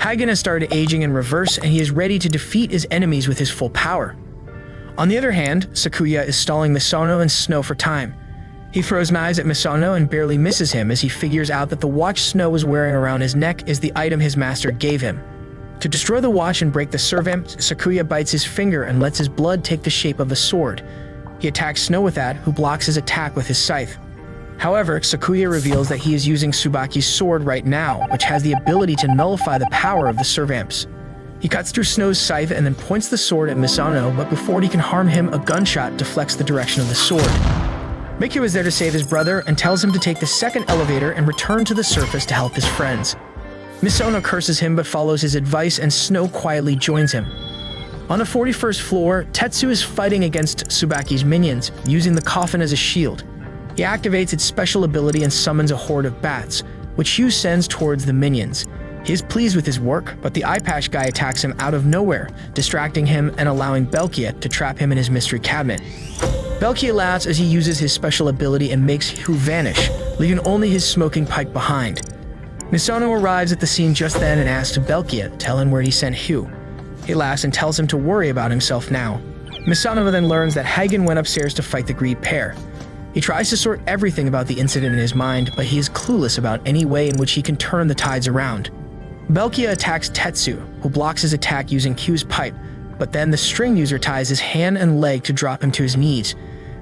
Hagen has started aging in reverse, and he is ready to defeat his enemies with his full power. On the other hand, Sakuya is stalling Misono and Snow for time. He throws knives at Misono and barely misses him as he figures out that the watch Snow was wearing around his neck is the item his master gave him. To destroy the watch and break the servamp, Sakuya bites his finger and lets his blood take the shape of a sword. He attacks Snow with that, who blocks his attack with his scythe. However, Sakuya reveals that he is using Tsubaki's sword right now, which has the ability to nullify the power of the servamps. He cuts through Snow's scythe and then points the sword at Misono, but before he can harm him, a gunshot deflects the direction of the sword. Miku is there to save his brother and tells him to take the second elevator and return to the surface to help his friends. Misono curses him but follows his advice and Snow quietly joins him. On the 41st floor, Tetsu is fighting against Tsubaki's minions, using the coffin as a shield. He activates its special ability and summons a horde of bats, which Hugh sends towards the minions. He is pleased with his work, but the eye patch guy attacks him out of nowhere, distracting him and allowing Belkia to trap him in his mystery cabinet. Belkia laughs as he uses his special ability and makes Hugh vanish, leaving only his smoking pipe behind. Misono arrives at the scene just then and asks Belkia to tell him where he sent Hugh. He laughs and tells him to worry about himself now. Misono then learns that Hagen went upstairs to fight the Greed Pair. He tries to sort everything about the incident in his mind, but he is clueless about any way in which he can turn the tides around. Belkia attacks Tetsu, who blocks his attack using Q's pipe, but then the string user ties his hand and leg to drop him to his knees.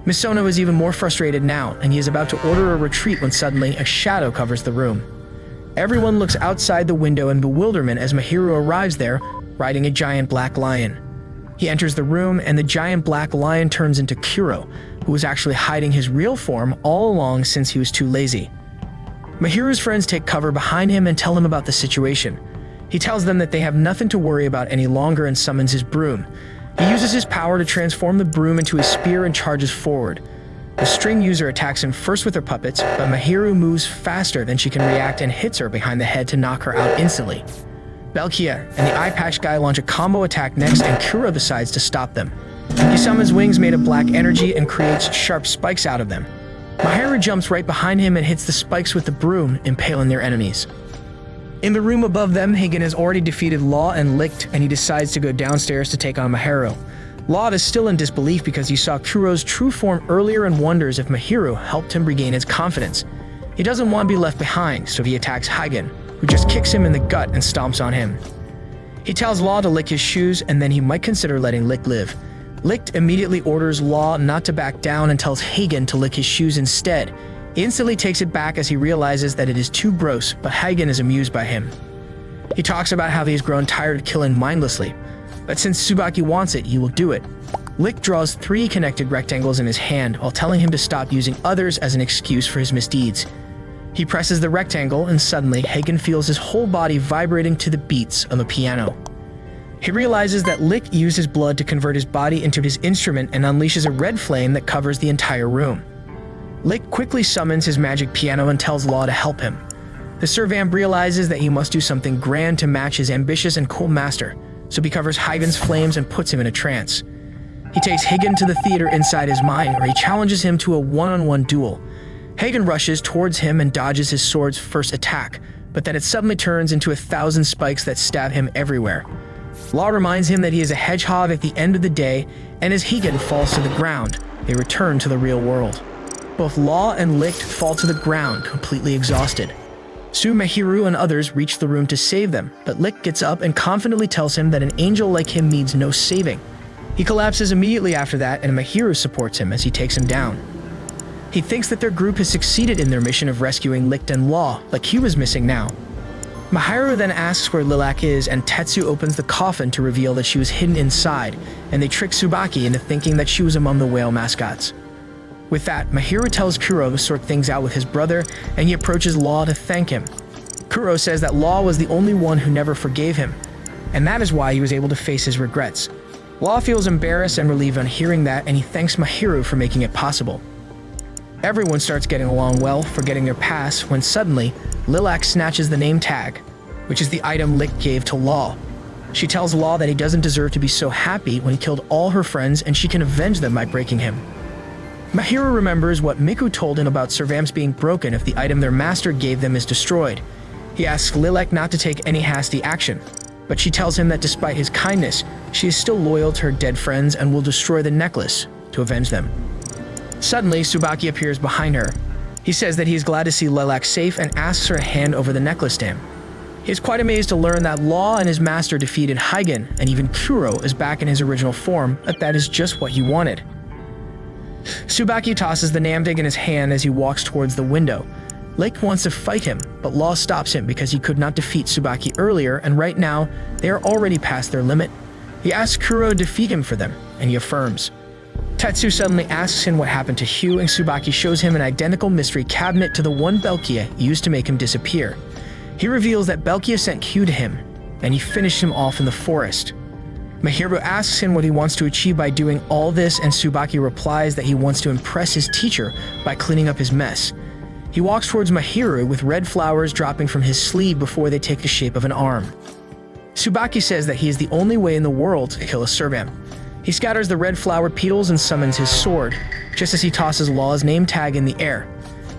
Misono is even more frustrated now, and he is about to order a retreat when suddenly a shadow covers the room. Everyone looks outside the window in bewilderment as Mahiru arrives there, riding a giant black lion. He enters the room, and the giant black lion turns into Kuro, who was actually hiding his real form all along since he was too lazy. Mahiru's friends take cover behind him and tell him about the situation. He tells them that they have nothing to worry about any longer and summons his broom. He uses his power to transform the broom into a spear and charges forward. The string user attacks him first with her puppets, but Mahiru moves faster than she can react and hits her behind the head to knock her out instantly. Belkia and the eye patch guy launch a combo attack next, and Kuro decides to stop them. He summons wings made of black energy and creates sharp spikes out of them. Mahiru jumps right behind him and hits the spikes with the broom, impaling their enemies. In the room above them, Hagen has already defeated Law and Licht, and he decides to go downstairs to take on Mahiru. Law is still in disbelief because he saw Kuro's true form earlier and wonders if Mahiru helped him regain his confidence. He doesn't want to be left behind, so he attacks Hagen, who just kicks him in the gut and stomps on him. He tells Law to lick his shoes, and then he might consider letting Licht live. Licht immediately orders Law not to back down and tells Hagen to lick his shoes instead. He instantly takes it back as he realizes that it is too gross, but Hagen is amused by him. He talks about how he has grown tired of killing mindlessly, but since Tsubaki wants it, he will do it. Licht draws 3 connected rectangles in his hand while telling him to stop using others as an excuse for his misdeeds. He presses the rectangle, and suddenly Hagen feels his whole body vibrating to the beats of a piano. He realizes that Licht used his blood to convert his body into his instrument and unleashes a red flame that covers the entire room. Licht quickly summons his magic piano and tells Law to help him. The Servamp realizes that he must do something grand to match his ambitious and cool master, so he covers Hagen's flames and puts him in a trance. He takes Hagen to the theater inside his mind, where he challenges him to a one-on-one duel. Hagen rushes towards him and dodges his sword's first attack, but then it suddenly turns into 1,000 spikes that stab him everywhere. Law reminds him that he is a hedgehog at the end of the day, and as Hagen falls to the ground, they return to the real world. Both Law and Licht fall to the ground, completely exhausted. Soon Mahiru and others reach the room to save them, but Licht gets up and confidently tells him that an angel like him needs no saving. He collapses immediately after that, and Mahiru supports him as he takes him down. He thinks that their group has succeeded in their mission of rescuing Licht and Law, but Q is missing now. Mahiru then asks where Lilac is, and Tetsu opens the coffin to reveal that she was hidden inside, and they trick Tsubaki into thinking that she was among the whale mascots. With that, Mahiru tells Kuro to sort things out with his brother, and he approaches Law to thank him. Kuro says that Law was the only one who never forgave him, and that is why he was able to face his regrets. Law feels embarrassed and relieved on hearing that, and he thanks Mahiru for making it possible. Everyone starts getting along well, forgetting their past, when suddenly, Lilac snatches the name tag, which is the item Licht gave to Law. She tells Law that he doesn't deserve to be so happy when he killed all her friends, and she can avenge them by breaking him. Mahiru remembers what Miku told him about Servamps being broken if the item their master gave them is destroyed. He asks Lilac not to take any hasty action, but she tells him that despite his kindness, she is still loyal to her dead friends and will destroy the necklace to avenge them. Suddenly, Tsubaki appears behind her. He says that he is glad to see Lilac safe and asks her to hand over the necklace to him. He is quite amazed to learn that Law and his master defeated Hygen, and even Kuro is back in his original form, but that is just what he wanted. Tsubaki tosses the namdig in his hand as he walks towards the window. Lake wants to fight him, but Law stops him because he could not defeat Tsubaki earlier, and right now, they are already past their limit. He asks Kuro to defeat him for them, and he affirms. Tetsu suddenly asks him what happened to Hugh, and Tsubaki shows him an identical mystery cabinet to the one Belkia used to make him disappear. He reveals that Belkia sent Hugh to him, and he finished him off in the forest. Mahiru asks him what he wants to achieve by doing all this, and Tsubaki replies that he wants to impress his teacher by cleaning up his mess. He walks towards Mahiru with red flowers dropping from his sleeve before they take the shape of an arm. Tsubaki says that he is the only way in the world to kill a servant. He scatters the red flower petals and summons his sword, just as he tosses Law's name tag in the air.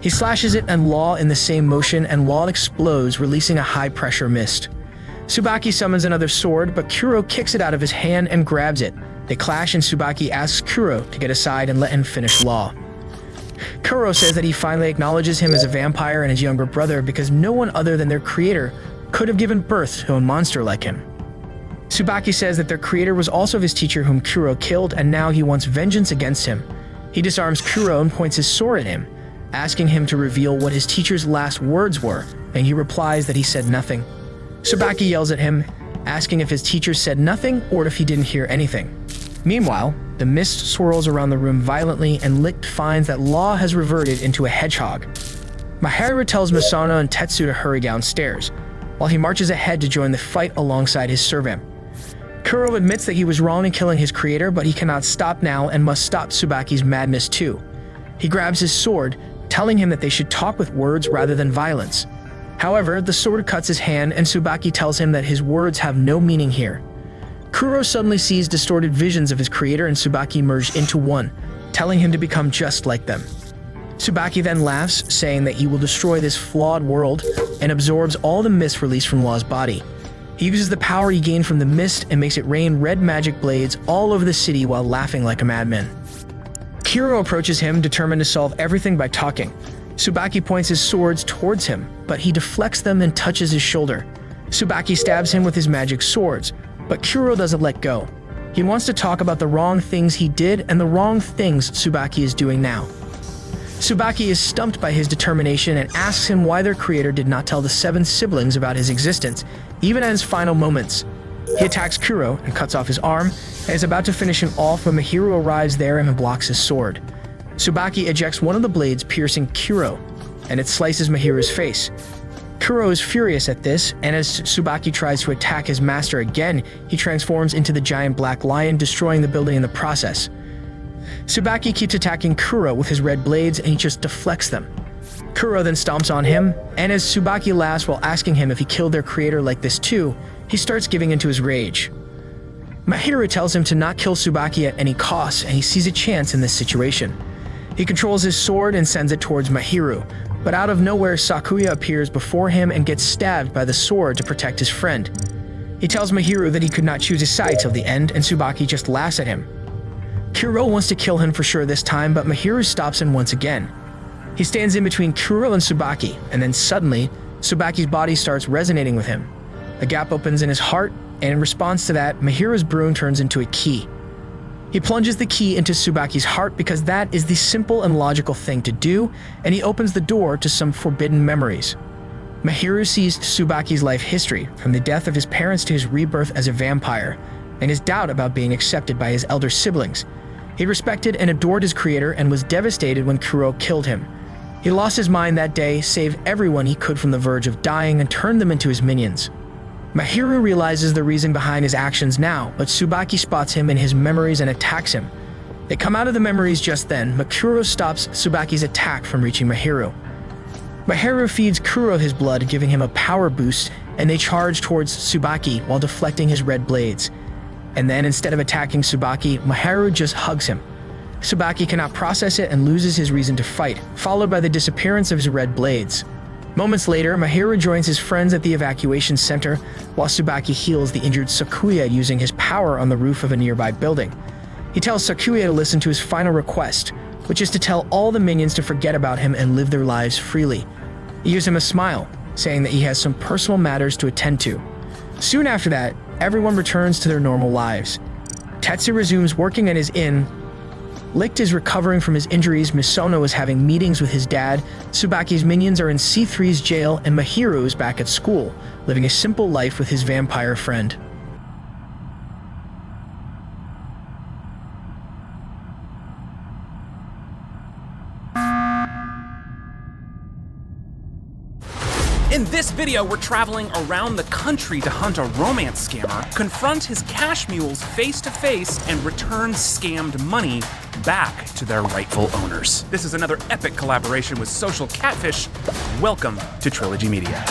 He slashes it and Law in the same motion, and Law explodes, releasing a high-pressure mist. Tsubaki summons another sword, but Kuro kicks it out of his hand and grabs it. They clash, and Tsubaki asks Kuro to get aside and let him finish Law. Kuro says that he finally acknowledges him as a vampire and his younger brother because no one other than their creator could have given birth to a monster like him. Tsubaki says that their creator was also his teacher whom Kuro killed, and now he wants vengeance against him. He disarms Kuro and points his sword at him, asking him to reveal what his teacher's last words were, and he replies that he said nothing. Tsubaki yells at him, asking if his teacher said nothing or if he didn't hear anything. Meanwhile, the mist swirls around the room violently, and Licht finds that Law has reverted into a hedgehog. Mahiru tells Masano and Tetsu to hurry downstairs, while he marches ahead to join the fight alongside his servant. Kuro admits that he was wrong in killing his creator, but he cannot stop now and must stop Tsubaki's madness too. He grabs his sword, telling him that they should talk with words rather than violence. However, the sword cuts his hand, and Tsubaki tells him that his words have no meaning here. Kuro suddenly sees distorted visions of his creator and Tsubaki merged into one, telling him to become just like them. Tsubaki then laughs, saying that he will destroy this flawed world, and absorbs all the mist released from Law's body. He uses the power he gained from the mist and makes it rain red magic blades all over the city while laughing like a madman. Kuro approaches him, determined to solve everything by talking. Tsubaki points his swords towards him, but he deflects them and touches his shoulder. Tsubaki stabs him with his magic swords, but Kuro doesn't let go. He wants to talk about the wrong things he did and the wrong things Tsubaki is doing now. Tsubaki is stumped by his determination and asks him why their creator did not tell the 7 siblings about his existence, even at his final moments. He attacks Kuro and cuts off his arm, and is about to finish him off when Mahiru arrives there and blocks his sword. Tsubaki ejects one of the blades, piercing Kuro, and it slices Mahiru's face. Kuro is furious at this, and as Tsubaki tries to attack his master again, he transforms into the giant black lion, destroying the building in the process. Tsubaki keeps attacking Kuro with his red blades, and he just deflects them. Kuro then stomps on him, and as Tsubaki laughs while asking him if he killed their creator like this too, he starts giving into his rage. Mahiru tells him to not kill Tsubaki at any cost, and he sees a chance in this situation. He controls his sword and sends it towards Mahiru, but out of nowhere Sakuya appears before him and gets stabbed by the sword to protect his friend. He tells Mahiru that he could not choose his side till the end, and Tsubaki just laughs at him. Kuro wants to kill him for sure this time, but Mahiru stops him once again. He stands in between Kuro and Tsubaki, and then suddenly, Tsubaki's body starts resonating with him. A gap opens in his heart, and in response to that, Mahiru's broom turns into a key. He plunges the key into Tsubaki's heart because that is the simple and logical thing to do, and he opens the door to some forbidden memories. Mahiru sees Tsubaki's life history, from the death of his parents to his rebirth as a vampire, and his doubt about being accepted by his elder siblings. He respected and adored his creator and was devastated when Kuro killed him. He lost his mind that day, saved everyone he could from the verge of dying, and turned them into his minions. Mahiru realizes the reason behind his actions now, but Tsubaki spots him in his memories and attacks him. They come out of the memories just then, but Kuro stops Tsubaki's attack from reaching Mahiru. Mahiru feeds Kuro his blood, giving him a power boost, and they charge towards Tsubaki while deflecting his red blades. And then, instead of attacking Tsubaki, Mahiru just hugs him. Tsubaki cannot process it and loses his reason to fight, followed by the disappearance of his red blades. Moments later, Mahiru joins his friends at the evacuation center, while Tsubaki heals the injured Sakuya using his power on the roof of a nearby building. He tells Sakuya to listen to his final request, which is to tell all the minions to forget about him and live their lives freely. He gives him a smile, saying that he has some personal matters to attend to. Soon after that, everyone returns to their normal lives. Tetsu resumes working at his inn. Licht is recovering from his injuries, Misono is having meetings with his dad, Tsubaki's minions are in C3's jail, and Mahiru is back at school, living a simple life with his vampire friend. In this video, we're traveling around the country to hunt a romance scammer, confront his cash mules face to face, and return scammed money back to their rightful owners. This is another epic collaboration with Social Catfish. Welcome to Trilogy Media.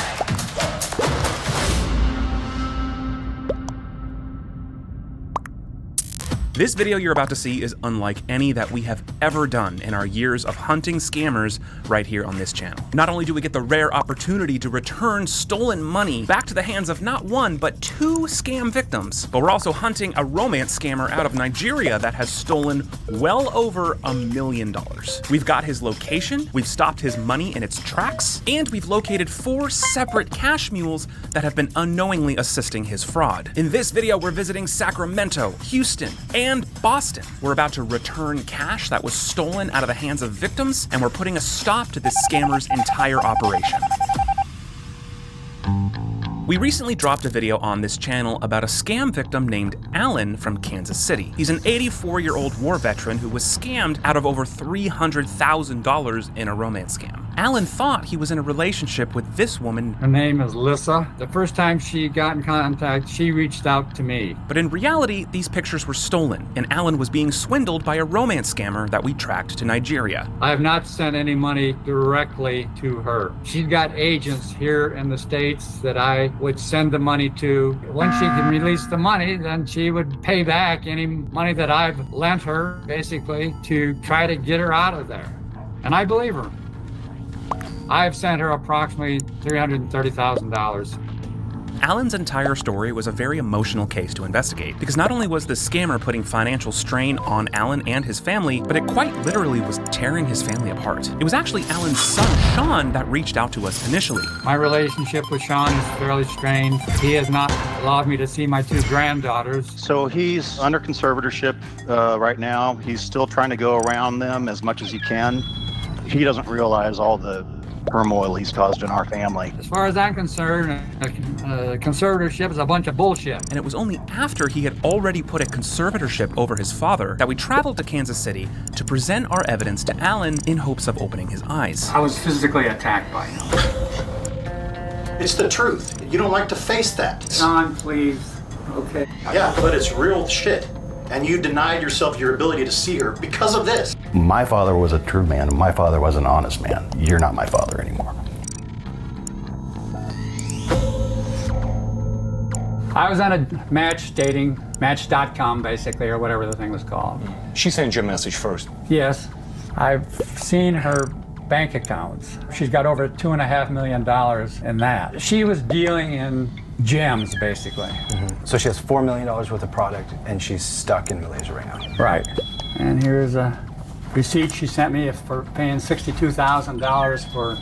This video you're about to see is unlike any that we have ever done in our years of hunting scammers right here on this channel. Not only do we get the rare opportunity to return stolen money back to the hands of not one, but two scam victims, but we're also hunting a romance scammer out of Nigeria that has stolen well over $1 million. We've got his location, we've stopped his money in its tracks, and we've located 4 separate cash mules that have been unknowingly assisting his fraud. In this video, we're visiting Sacramento, Houston, and Boston. We're about to return cash that was stolen out of the hands of victims, and we're putting a stop to this scammer's entire operation. We recently dropped a video on this channel about a scam victim named Alan from Kansas City. He's an 84-year-old war veteran who was scammed out of over $300,000 in a romance scam. Alan thought he was in a relationship with this woman. Her name is Lissa. The first time she got in contact, she reached out to me. But in reality, these pictures were stolen, and Alan was being swindled by a romance scammer that we tracked to Nigeria. I have not sent any money directly to her. She's got agents here in the States that I would send the money to. When she can release the money, then she would pay back any money that I've lent her, basically, to try to get her out of there. And I believe her. I've sent her approximately $330,000. Alan's entire story was a very emotional case to investigate, because not only was the scammer putting financial strain on Alan and his family, but it quite literally was tearing his family apart. It was actually Alan's son, Sean, that reached out to us initially. My relationship with Sean is fairly strained. He has not allowed me to see my 2 granddaughters. So he's under conservatorship right now. He's still trying to go around them as much as he can. He doesn't realize all the turmoil he's caused in our family. As far as I'm concerned, conservatorship is a bunch of bullshit. And it was only after he had already put a conservatorship over his father that we traveled to Kansas City to present our evidence to Alan in hopes of opening his eyes. I was physically attacked by him. It's the truth. You don't like to face that. Sean, please. Okay. Yeah, but it's real shit. And you denied yourself your ability to see her because of this. My father was a true man. My father was an honest man. You're not my father anymore. I was on a match.com basically, or whatever the thing was called. She sent you a message first. Yes. I've seen her bank accounts. She's got over $2.5 million in that. She was dealing in gems, basically. So she has $4 million worth of product, and she's stuck in Malaysia right now. Right. And here's a receipt she sent me for paying $62,000 for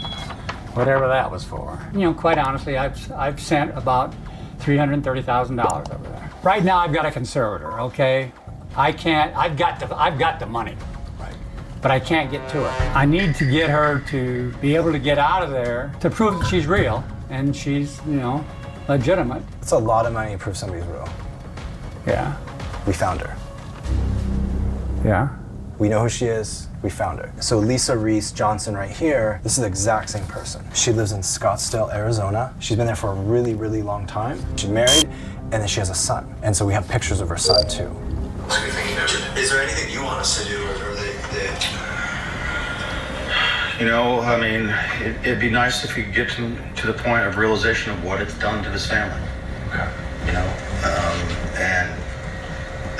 whatever that was for. You know, quite honestly, I've sent about $330,000 over there. Right now, I've got a conservator. Okay, I've got the money. But I can't get to it. I need to get her to be able to get out of there to prove that she's real and she's, you know, legitimate. It's a lot of money to prove somebody's real. Yeah. We found her. Yeah. We know who she is. We found her. So Lisa Reese Johnson right here, this is the exact same person. She lives in Scottsdale, Arizona. She's been there for a really, really long time. She's married, and then she has a son. And so we have pictures of her son too. Is there anything you want us to do, or they... You know, I mean, it'd be nice if you could get to the point of realization of what it's done to this family. Okay. You know, and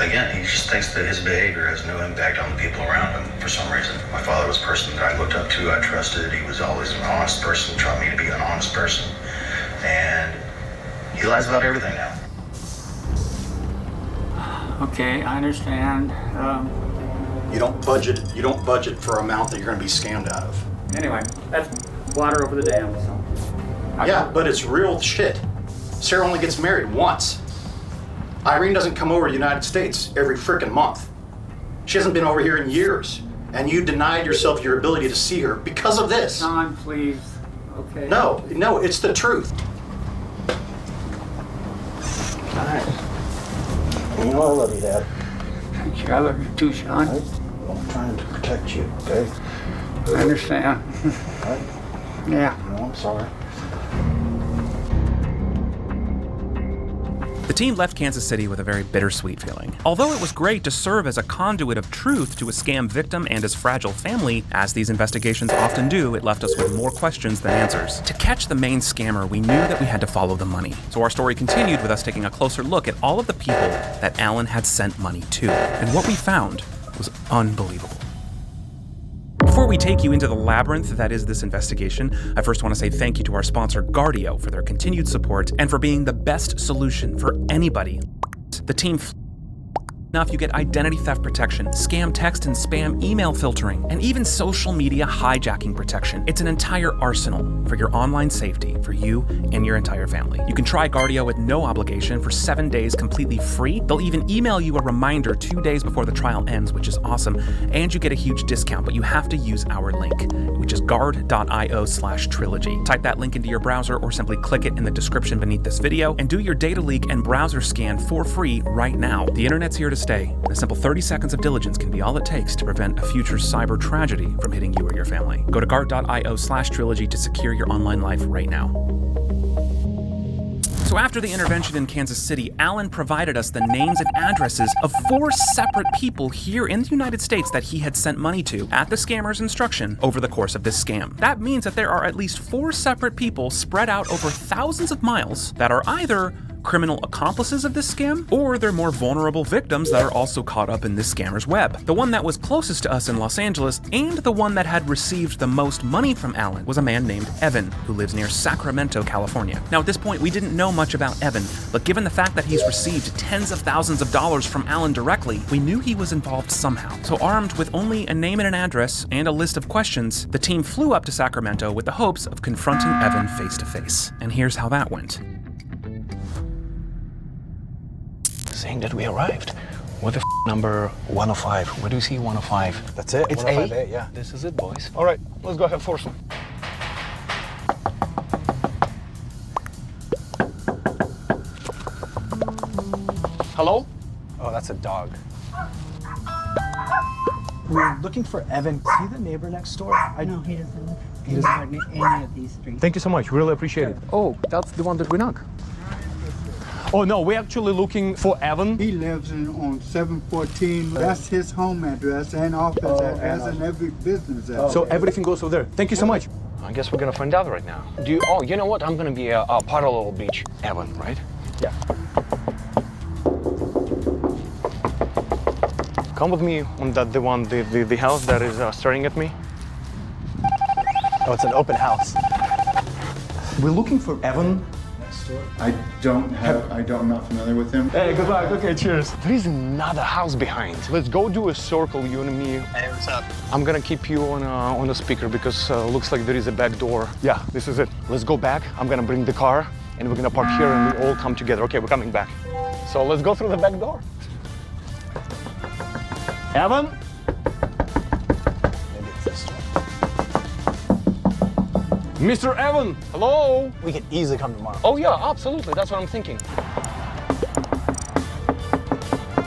again, he just thinks that his behavior has no impact on the people around him for some reason. My father was a person that I looked up to, I trusted. He was always an honest person, taught me to be an honest person. And he lies about everything now. Okay, I understand. You don't budget for an amount that you're going to be scammed out of. Anyway, that's water over the dam. So. Yeah, but it's real shit. Sarah only gets married once. Irene doesn't come over to the United States every frickin' month. She hasn't been over here in years. And you denied yourself your ability to see her because of this. John, please. Okay. No, it's the truth. Nice. You know I love you, Dad. Thank you. I love you too, Sean. I'm trying to protect you, okay? I understand. Right? Yeah. No, I'm sorry. The team left Kansas City with a very bittersweet feeling. Although it was great to serve as a conduit of truth to a scam victim and his fragile family, as these investigations often do, it left us with more questions than answers. To catch the main scammer, we knew that we had to follow the money. So our story continued with us taking a closer look at all of the people that Alan had sent money to. And what we found was unbelievable. Before we take you into the labyrinth that is this investigation, I first want to say thank you to our sponsor, Guardio, for their continued support and for being the best solution for anybody. The team enough, you get identity theft protection, scam text and spam email filtering, and even social media hijacking protection. It's an entire arsenal for your online safety for you and your entire family. You can try Guardio with no obligation for 7 days completely free. They'll even email you a reminder 2 days before the trial ends, which is awesome, and you get a huge discount, but you have to use our link, which is guard.io/trilogy. Type that link into your browser or simply click it in the description beneath this video and do your data leak and browser scan for free right now. The internet's here to stay, and a simple 30 seconds of diligence can be all it takes to prevent a future cyber tragedy from hitting you or your family. Go to guard.io/trilogy to secure your online life right now. So after the intervention in Kansas City, Alan provided us the names and addresses of 4 separate people here in the United States that he had sent money to at the scammer's instruction over the course of this scam. That means that there are at least 4 separate people spread out over thousands of miles that are either criminal accomplices of this scam, or they're more vulnerable victims that are also caught up in this scammer's web. The one that was closest to us in Los Angeles, and the one that had received the most money from Alan, was a man named Evan, who lives near Sacramento, California. Now at this point, we didn't know much about Evan, but given the fact that he's received tens of thousands of dollars from Alan directly, we knew he was involved somehow. So armed with only a name and an address and a list of questions, the team flew up to Sacramento with the hopes of confronting Evan face to face. And here's how that went. Saying that we arrived. What the number 105? Where do you see 105? That's it. It's 105A, yeah. This is it, boys. All right, let's go ahead, force them. Hello? Oh, that's a dog. We're looking for Evan. Is he the neighbor next door? No, he doesn't live in any of these streets. Thank you so much. Really appreciate it. Oh, that's the one that we knock. Oh no, we're actually looking for Evan. He lives on 714. That's his home address and office address and every business address. So everything goes over there. Thank you so much. I guess we're gonna find out right now. Oh, you know what? I'm gonna be a parallel beach. Evan, right? Yeah. Come with me on the house that is staring at me. Oh, it's an open house. We're looking for Evan. I'm not familiar with him. Hey, good luck. Okay, cheers. There is another house behind. Let's go do a circle, you and me. Hey, what's up? I'm gonna keep you on the speaker because looks like there is a back door. Yeah, this is it. Let's go back. I'm gonna bring the car and we're gonna park here and we all come together. Okay, we're coming back. So let's go through the back door. Evan? Maybe it's this one. Mr. Evan, hello? We can easily come tomorrow. Oh yeah, absolutely. That's what I'm thinking.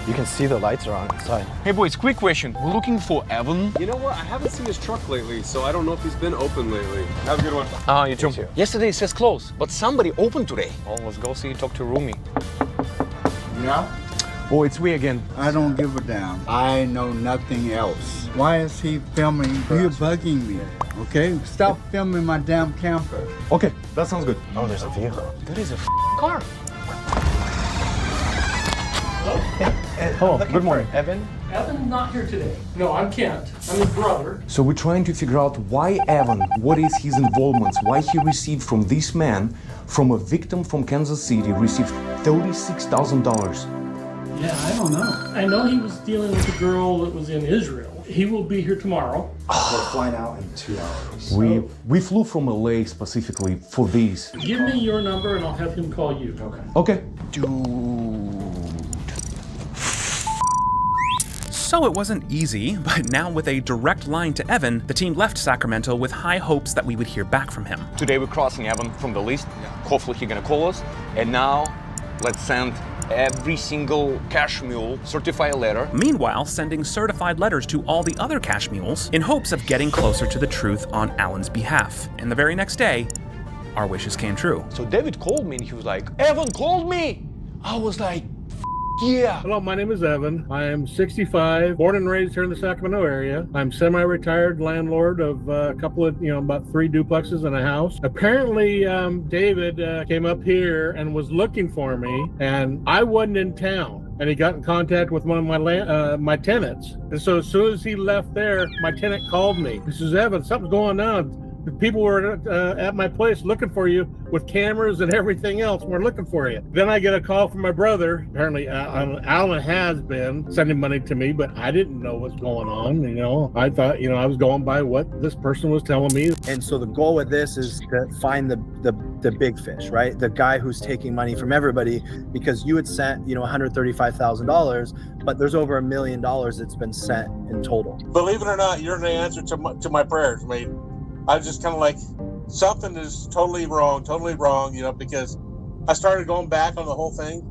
You can see the lights are on inside. Hey boys, quick question. We're looking for Evan. You know what? I haven't seen his truck lately, so I don't know if he's been open lately. Have a good one. You too. Yesterday it says closed, but somebody opened today. Well, let's go see, talk to Rumi. Yeah? Oh, it's we again. I don't give a damn. I know nothing else. Why is he filming? You're bugging me, okay? Stop filming my damn camper. Okay, that sounds good. Oh, there's a vehicle. There is a car. Hello, good morning. Evan? Evan's not here today. No, I'm Kent. I'm his brother. So we're trying to figure out why Evan, what is his involvement, why he received from this man, from a victim from Kansas City, received $36,000. Yeah, I don't know. I know he was dealing with a girl that was in Israel. He will be here tomorrow. We're flying out in 2 hours. We flew from LA specifically for these. Give me your number and I'll have him call you. Okay. Okay. So it wasn't easy, but now with a direct line to Evan, the team left Sacramento with high hopes that we would hear back from him. Today we're crossing Evan from the list. Hopefully he's gonna call us. And now let's send every single cash mule certified letter. Meanwhile, sending certified letters to all the other cash mules in hopes of getting closer to the truth on Alan's behalf. And the very next day, our wishes came true. So David called me and he was like, Evan called me! I was like, yeah. Hello, my name is Evan. I am 65, born and raised here in the Sacramento area. I'm semi-retired landlord of a couple of, about 3 duplexes and a house. Apparently, David came up here and was looking for me, and I wasn't in town. And he got in contact with one of my tenants. And so as soon as he left there, my tenant called me. He says, Evan, something's going on. The people were at my place looking for you with cameras and everything else. We're looking for you. Then I get a call from my brother. Apparently, Alan has been sending money to me, but I didn't know what's going on. I thought, I was going by what this person was telling me. And so the goal with this is to find the big fish, right? The guy who's taking money from everybody, because you had sent, $135,000, but there's over $1 million that's been sent in total. Believe it or not, you're the answer to my prayers, mate. I was just kind of like, something is totally wrong, because I started going back on the whole thing,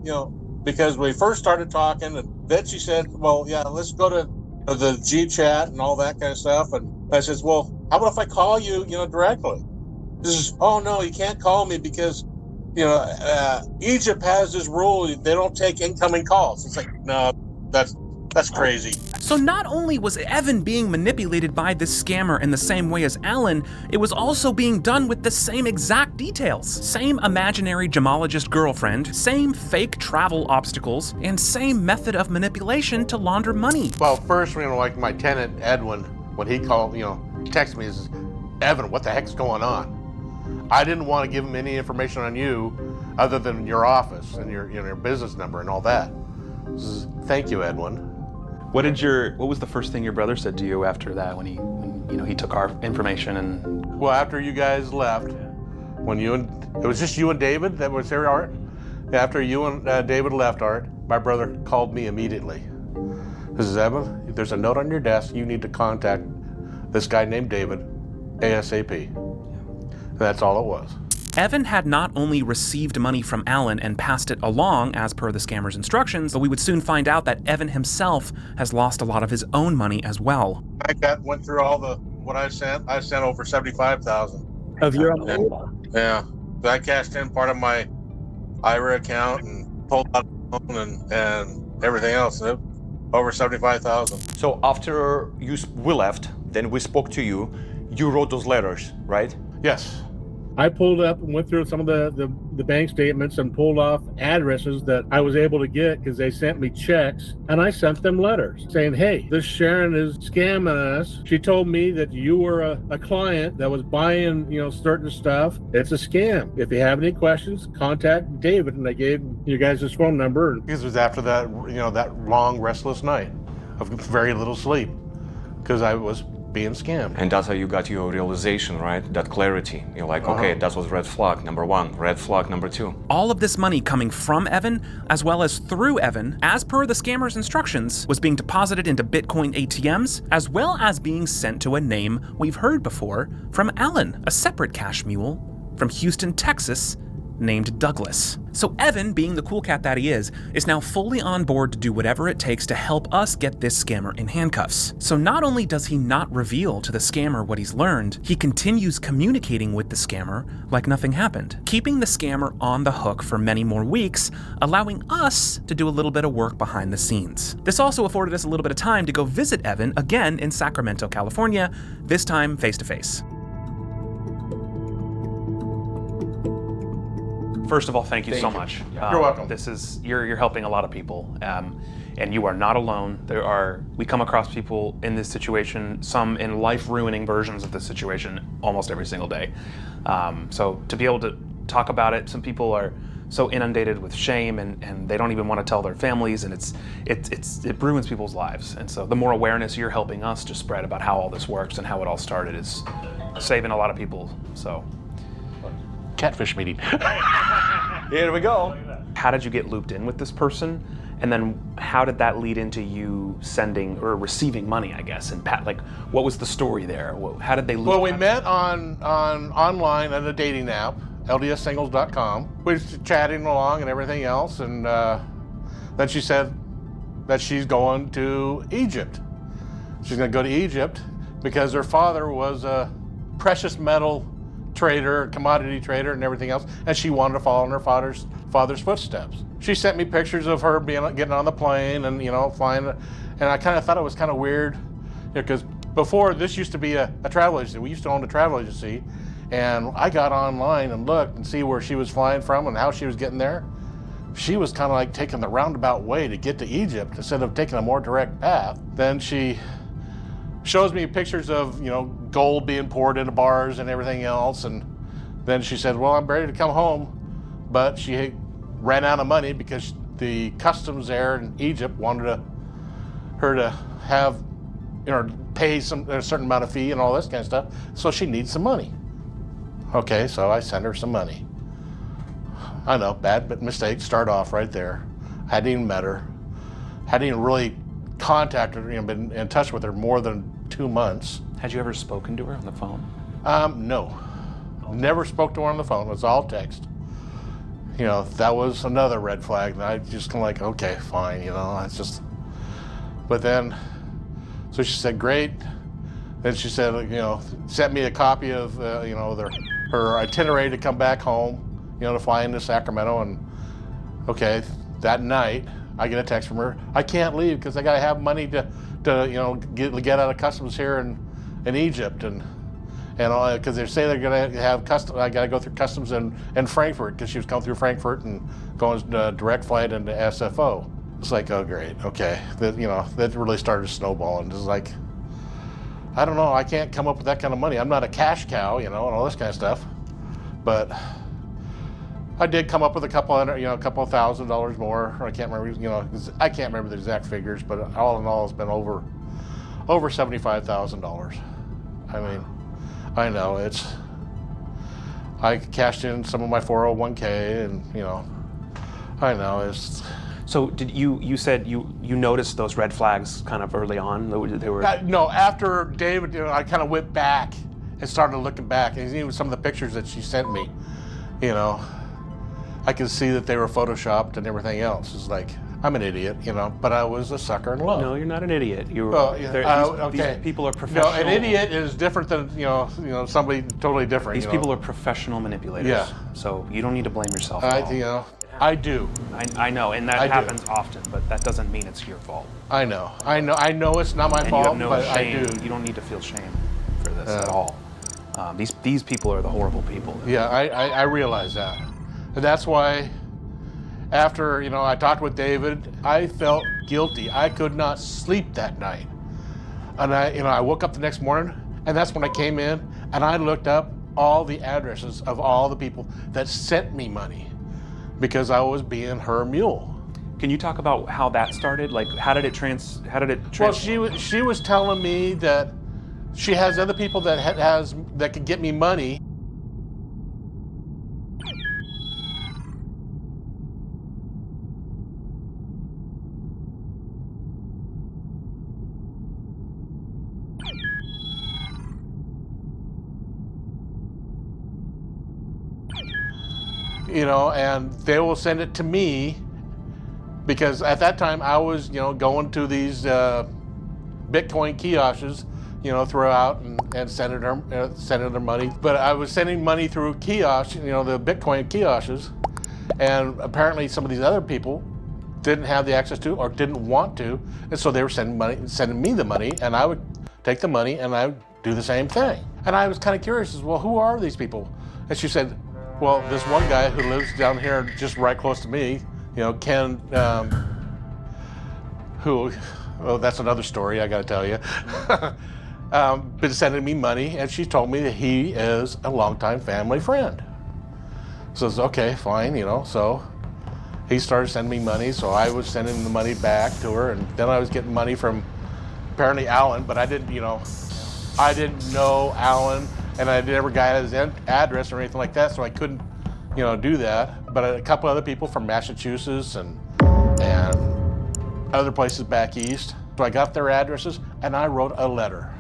because we first started talking, and then she said, well, yeah, let's go to the G chat and all that kind of stuff. And I says, well, how about if I call you, directly? This is, oh no, you can't call me because, Egypt has this rule, they don't take incoming calls. It's like, no, that's crazy. So not only was Evan being manipulated by this scammer in the same way as Alan, it was also being done with the same exact details. Same imaginary gemologist girlfriend, same fake travel obstacles, and same method of manipulation to launder money. Well, first, like my tenant, Edwin, when he called, texted me, he says, Evan, what the heck's going on? I didn't want to give him any information on you other than your office and your business number and all that. Says, thank you, Edwin. What was the first thing your brother said to you after that when he took our information and? Well, after you guys left, it was just you and David that was there, Art. After you and David left, Art, my brother called me immediately. This is Evan, there's a note on your desk. You need to contact this guy named David ASAP. That's all it was. Evan had not only received money from Alan and passed it along as per the scammer's instructions, but we would soon find out that Evan himself has lost a lot of his own money as well. I went through all what I sent. I sent over $75,000. Of your own? Yeah. I cashed in part of my IRA account and pulled out a loan and everything else. Over $75,000. So after we left, then we spoke to you. You wrote those letters, right? Yes. I pulled up and went through some of the bank statements and pulled off addresses that I was able to get because they sent me checks, and I sent them letters saying, hey, this Sharon is scamming us. She told me that you were a client that was buying, certain stuff. It's a scam. If you have any questions, contact David. And I gave you guys his phone number. Because it was after that, that long, restless night of very little sleep because I was being scammed. And that's how you got your realization, right? That clarity. You're like, okay, that was red flag number 1, red flag number 2. All of this money coming from Evan, as well as through Evan, as per the scammer's instructions, was being deposited into Bitcoin ATMs, as well as being sent to a name we've heard before from Alan, a separate cash mule from Houston, Texas, named Douglas. So Evan, being the cool cat that he is now fully on board to do whatever it takes to help us get this scammer in handcuffs. So not only does he not reveal to the scammer what he's learned, he continues communicating with the scammer like nothing happened, keeping the scammer on the hook for many more weeks, allowing us to do a little bit of work behind the scenes. This also afforded us a little bit of time to go visit Evan again in Sacramento, California, this time face to face. First of all, thank you so much. You're welcome. You're helping a lot of people, and you are not alone. We come across people in this situation, some in life-ruining versions of this situation, almost every single day. So to be able to talk about it. Some people are so inundated with shame and they don't even want to tell their families, and it ruins people's lives. And so the more awareness you're helping us to spread about how all this works and how it all started is saving a lot of people. So catfish meeting. Here we go. How did you get looped in with this person? And then how did that lead into you sending or receiving money, I guess? And like, what was the story there? How did they loop? Well, we met on online on a dating app, ldssingles.com. We were chatting along and everything else, and then she said that she's going to Egypt. She's going to go to Egypt because her father was a precious metal trader, commodity trader, and everything else, and she wanted to follow in her father's footsteps. She sent me pictures of her getting on the plane and, you know, flying, and I kind of thought it was kind of weird, because before this used to be a travel agency. We used to own a travel agency, and I got online and looked and see where she was flying from and how she was getting there. She was kind of like taking the roundabout way to get to Egypt instead of taking a more direct path. Then she shows me pictures of, you know, gold being poured into bars and everything else, and then she said, well, I'm ready to come home, but she ran out of money because the customs there in Egypt wanted her to have, you know, pay a certain amount of fee and all this kind of stuff, so she needs some money. Okay, so I sent her some money. I know, bad mistake, start off right there. Hadn't even met her, hadn't even really contacted her, you know, been in touch with her more than 2 months. Had you ever spoken to her on the phone? No, never spoke to her on the phone. It was all text. You know, that was another red flag. And I just kind of like, okay, fine, you know, it's just, but then, so she said, great. Then she said, you know, sent me a copy of, you know, her itinerary to come back home, you know, to fly into Sacramento. And okay, that night I get a text from her. I can't leave because I got to have money to, you know, get out of customs here in Egypt, and because they say they're going to have I got to go through customs in Frankfurt, because she was coming through Frankfurt and going direct flight into SFO. It's like, oh great, okay. That, you know, that really started snowballing. It's like, I don't know, I can't come up with that kind of money. I'm not a cash cow, you know, and all this kind of stuff. But I did come up with a couple of $1,000 more. I can't remember, you know, I can't remember the exact figures, but all in all, it's been over $75,000. I mean, I know I cashed in some of my 401k, and, you know, I know it's. So did you said you noticed those red flags kind of early on? They were. No, after David, you know, I kind of went back and started looking back, and even some of the pictures that she sent me, you know, I could see that they were photoshopped and everything else. It's like, I'm an idiot, you know, but I was a sucker in love. No, you're not an idiot. Okay. These people are professional. No, an idiot is different than, you know, somebody totally different. These people are professional manipulators. Yeah. So you don't need to blame yourself at all. You know, I do. I know, and that happens often, but that doesn't mean it's your fault. I know it's not my fault, You have no but shame. I do. You don't need to feel shame for this at all. These people are the horrible people. Yeah, I realize that. And that's why after, you know, I talked with David, I felt guilty. I could not sleep that night. And I woke up the next morning, and that's when I came in and I looked up all the addresses of all the people that sent me money, because I was being her mule. Can you talk about how that started? Like, how did it trans? Well, she was telling me that she has other people that could get me money. You know, and they will send it to me, because at that time I was, you know, going to these Bitcoin kiosks, you know, throughout and sending them money. But I was sending money through kiosks, you know, the Bitcoin kiosks, and apparently some of these other people didn't have the access to or didn't want to, and so they were sending me the money, and I would take the money and I would do the same thing. And I was kind of curious, as well, who are these people? And she said, well, this one guy who lives down here just right close to me, you know, Ken, well, that's another story I got to tell you, been sending me money, and she told me that he is a longtime family friend. Says, okay, fine, you know. So he started sending me money, so I was sending the money back to her, and then I was getting money from apparently Alan, but I didn't know Alan, and I never got his address or anything like that, so I couldn't, do that. But a couple other people from Massachusetts and other places back east, so I got their addresses, and I wrote a letter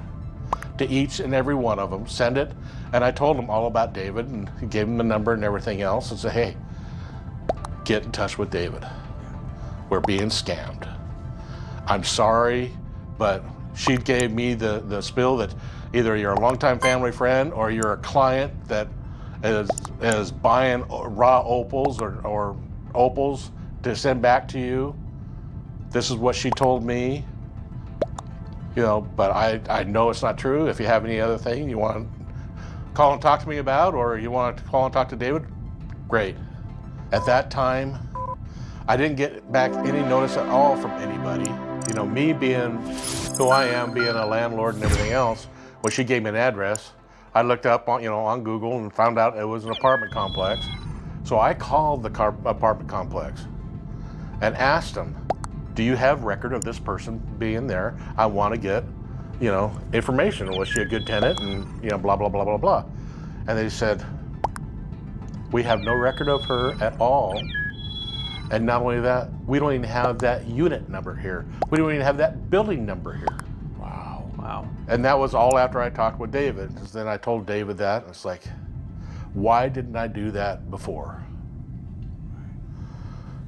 to each and every one of them, send it, and I told them all about David and gave them the number and everything else, and said, hey, get in touch with David. We're being scammed. I'm sorry, but she gave me the spiel that either you're a longtime family friend or you're a client that is buying raw opals or opals to send back to you. This is what she told me. But I know it's not true. If you have any other thing you want to call and talk to me about, or you want to call and talk to David, great. At that time, I didn't get back any notice at all from anybody. Me being who I am, being a landlord and everything else, when she gave me an address, I looked up on Google and found out it was an apartment complex. So I called the apartment complex and asked them, do you have record of this person being there? I want to get, information. Was she a good tenant? And, blah, blah, blah, blah, blah. And they said, we have no record of her at all. And not only that, we don't even have that unit number here. We don't even have that building number here. Wow. And that was all after I talked with David. Because then I told David that, and it's like, why didn't I do that before?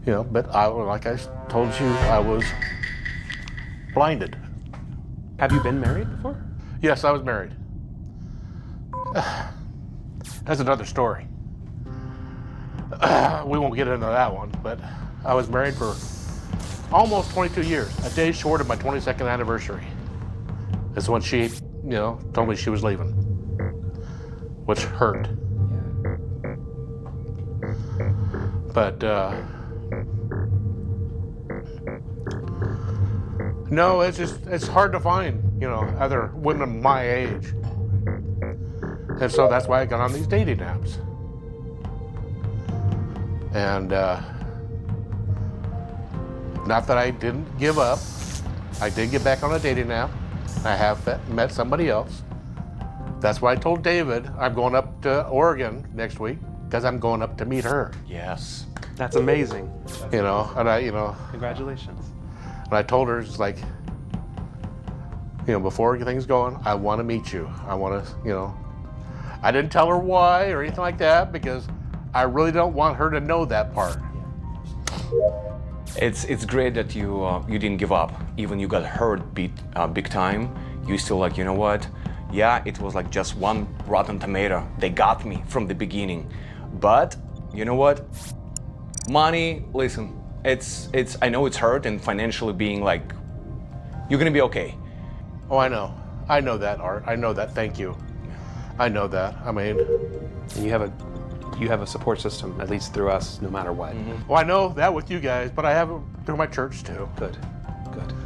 But like I told you, I was blinded. Have you been married before? Yes, I was married. That's another story. We won't get into that one, but I was married for almost 22 years, a day short of my 22nd anniversary. That's when she, told me she was leaving, which hurt. But, no, it's hard to find, other women my age. And so that's why I got on these dating apps. And not that I didn't give up. I did get back on a dating app. I have met somebody else. That's why I told David I'm going up to Oregon next week, because I'm going up to meet her. Yes. That's amazing. And I, Congratulations. And I told her, it's like, before everything's going, I want to meet you. I want to, I didn't tell her why or anything like that, because I really don't want her to know that part. It's great that you didn't give up. Even you got hurt big time. You still like, you know what? Yeah, it was like just one rotten tomato. They got me from the beginning. But you know what? Money, listen, it's I know it's hurt, and financially being like, you're gonna be okay. Oh, I know that, Art. I know that. Thank you. I know that. I mean, and you have a support system, at least through us, no matter what. Well, I know that with you guys, but I have it through my church too. Good.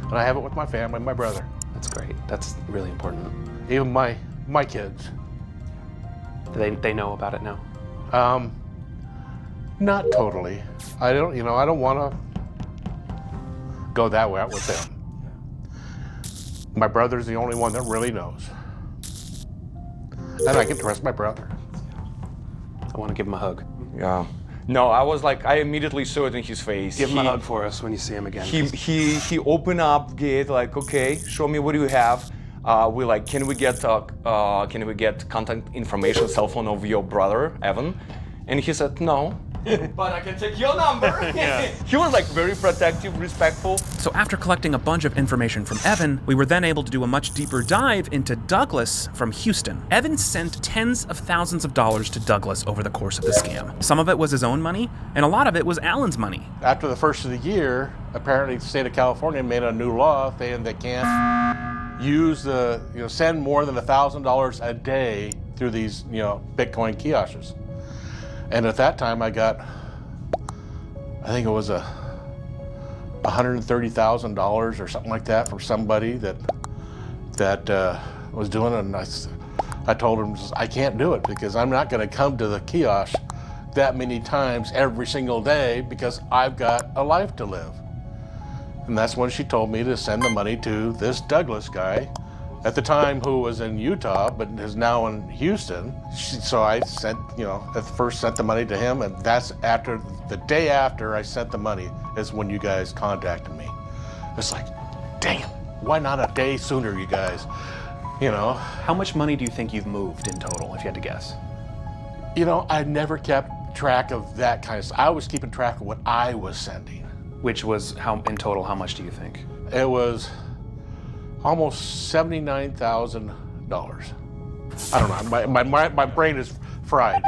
And I have it with my family, my brother. That's great. That's really important. Even my kids. They know about it now? Not totally. I don't want to go that way out with them. My brother's the only one that really knows. And I can trust my brother. I want to give him a hug. Yeah. No, I immediately saw it in his face. Give him a hug for us when you see him again. He opened up gate like, okay, show me what you have. We like, can we get contact information, cell phone of your brother, Evan? And he said, no. But I can take your number. He was like very protective, respectful. So after collecting a bunch of information from Evan, we were then able to do a much deeper dive into Douglas from Houston. Evan sent tens of thousands of dollars to Douglas over the course of the scam. Some of it was his own money, and a lot of it was Alan's money. After the first of the year, apparently the state of California made a new law saying they can't use send more than $1,000 a day through these, Bitcoin kiosks. And at that time I got, I think it was $130,000 or something like that from somebody that was doing it. And I told him, I can't do it because I'm not going to come to the kiosk that many times every single day because I've got a life to live. And that's when she told me to send the money to this Douglas guy, at the time who was in Utah, but is now in Houston. So I sent, at first sent the money to him, and that's after, the day after I sent the money is when you guys contacted me. It's like, dang it, why not a day sooner, you guys? How much money do you think you've moved in total, if you had to guess? I never kept track of that kind of stuff. I was keeping track of what I was sending. Which was, in total, how much do you think? It was almost $79,000. I don't know, my brain is fried,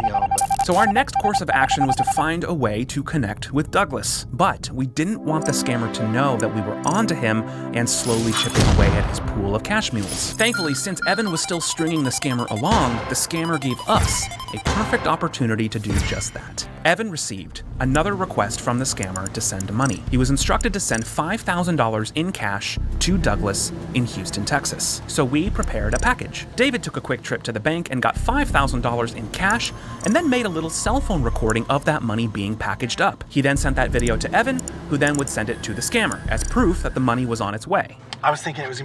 So our next course of action was to find a way to connect with Douglas. But we didn't want the scammer to know that we were onto him and slowly chipping away at his pool of cash mules. Thankfully, since Evan was still stringing the scammer along, the scammer gave us a perfect opportunity to do just that. Evan received another request from the scammer to send money. He was instructed to send $5,000 in cash to Douglas in Houston, Texas. So we prepared a package. David took a quick trip to the bank and got $5,000 in cash, and then made a little cell phone recording of that money being packaged up. He then sent that video to Evan, who then would send it to the scammer as proof that the money was on its way. I was thinking it was gonna be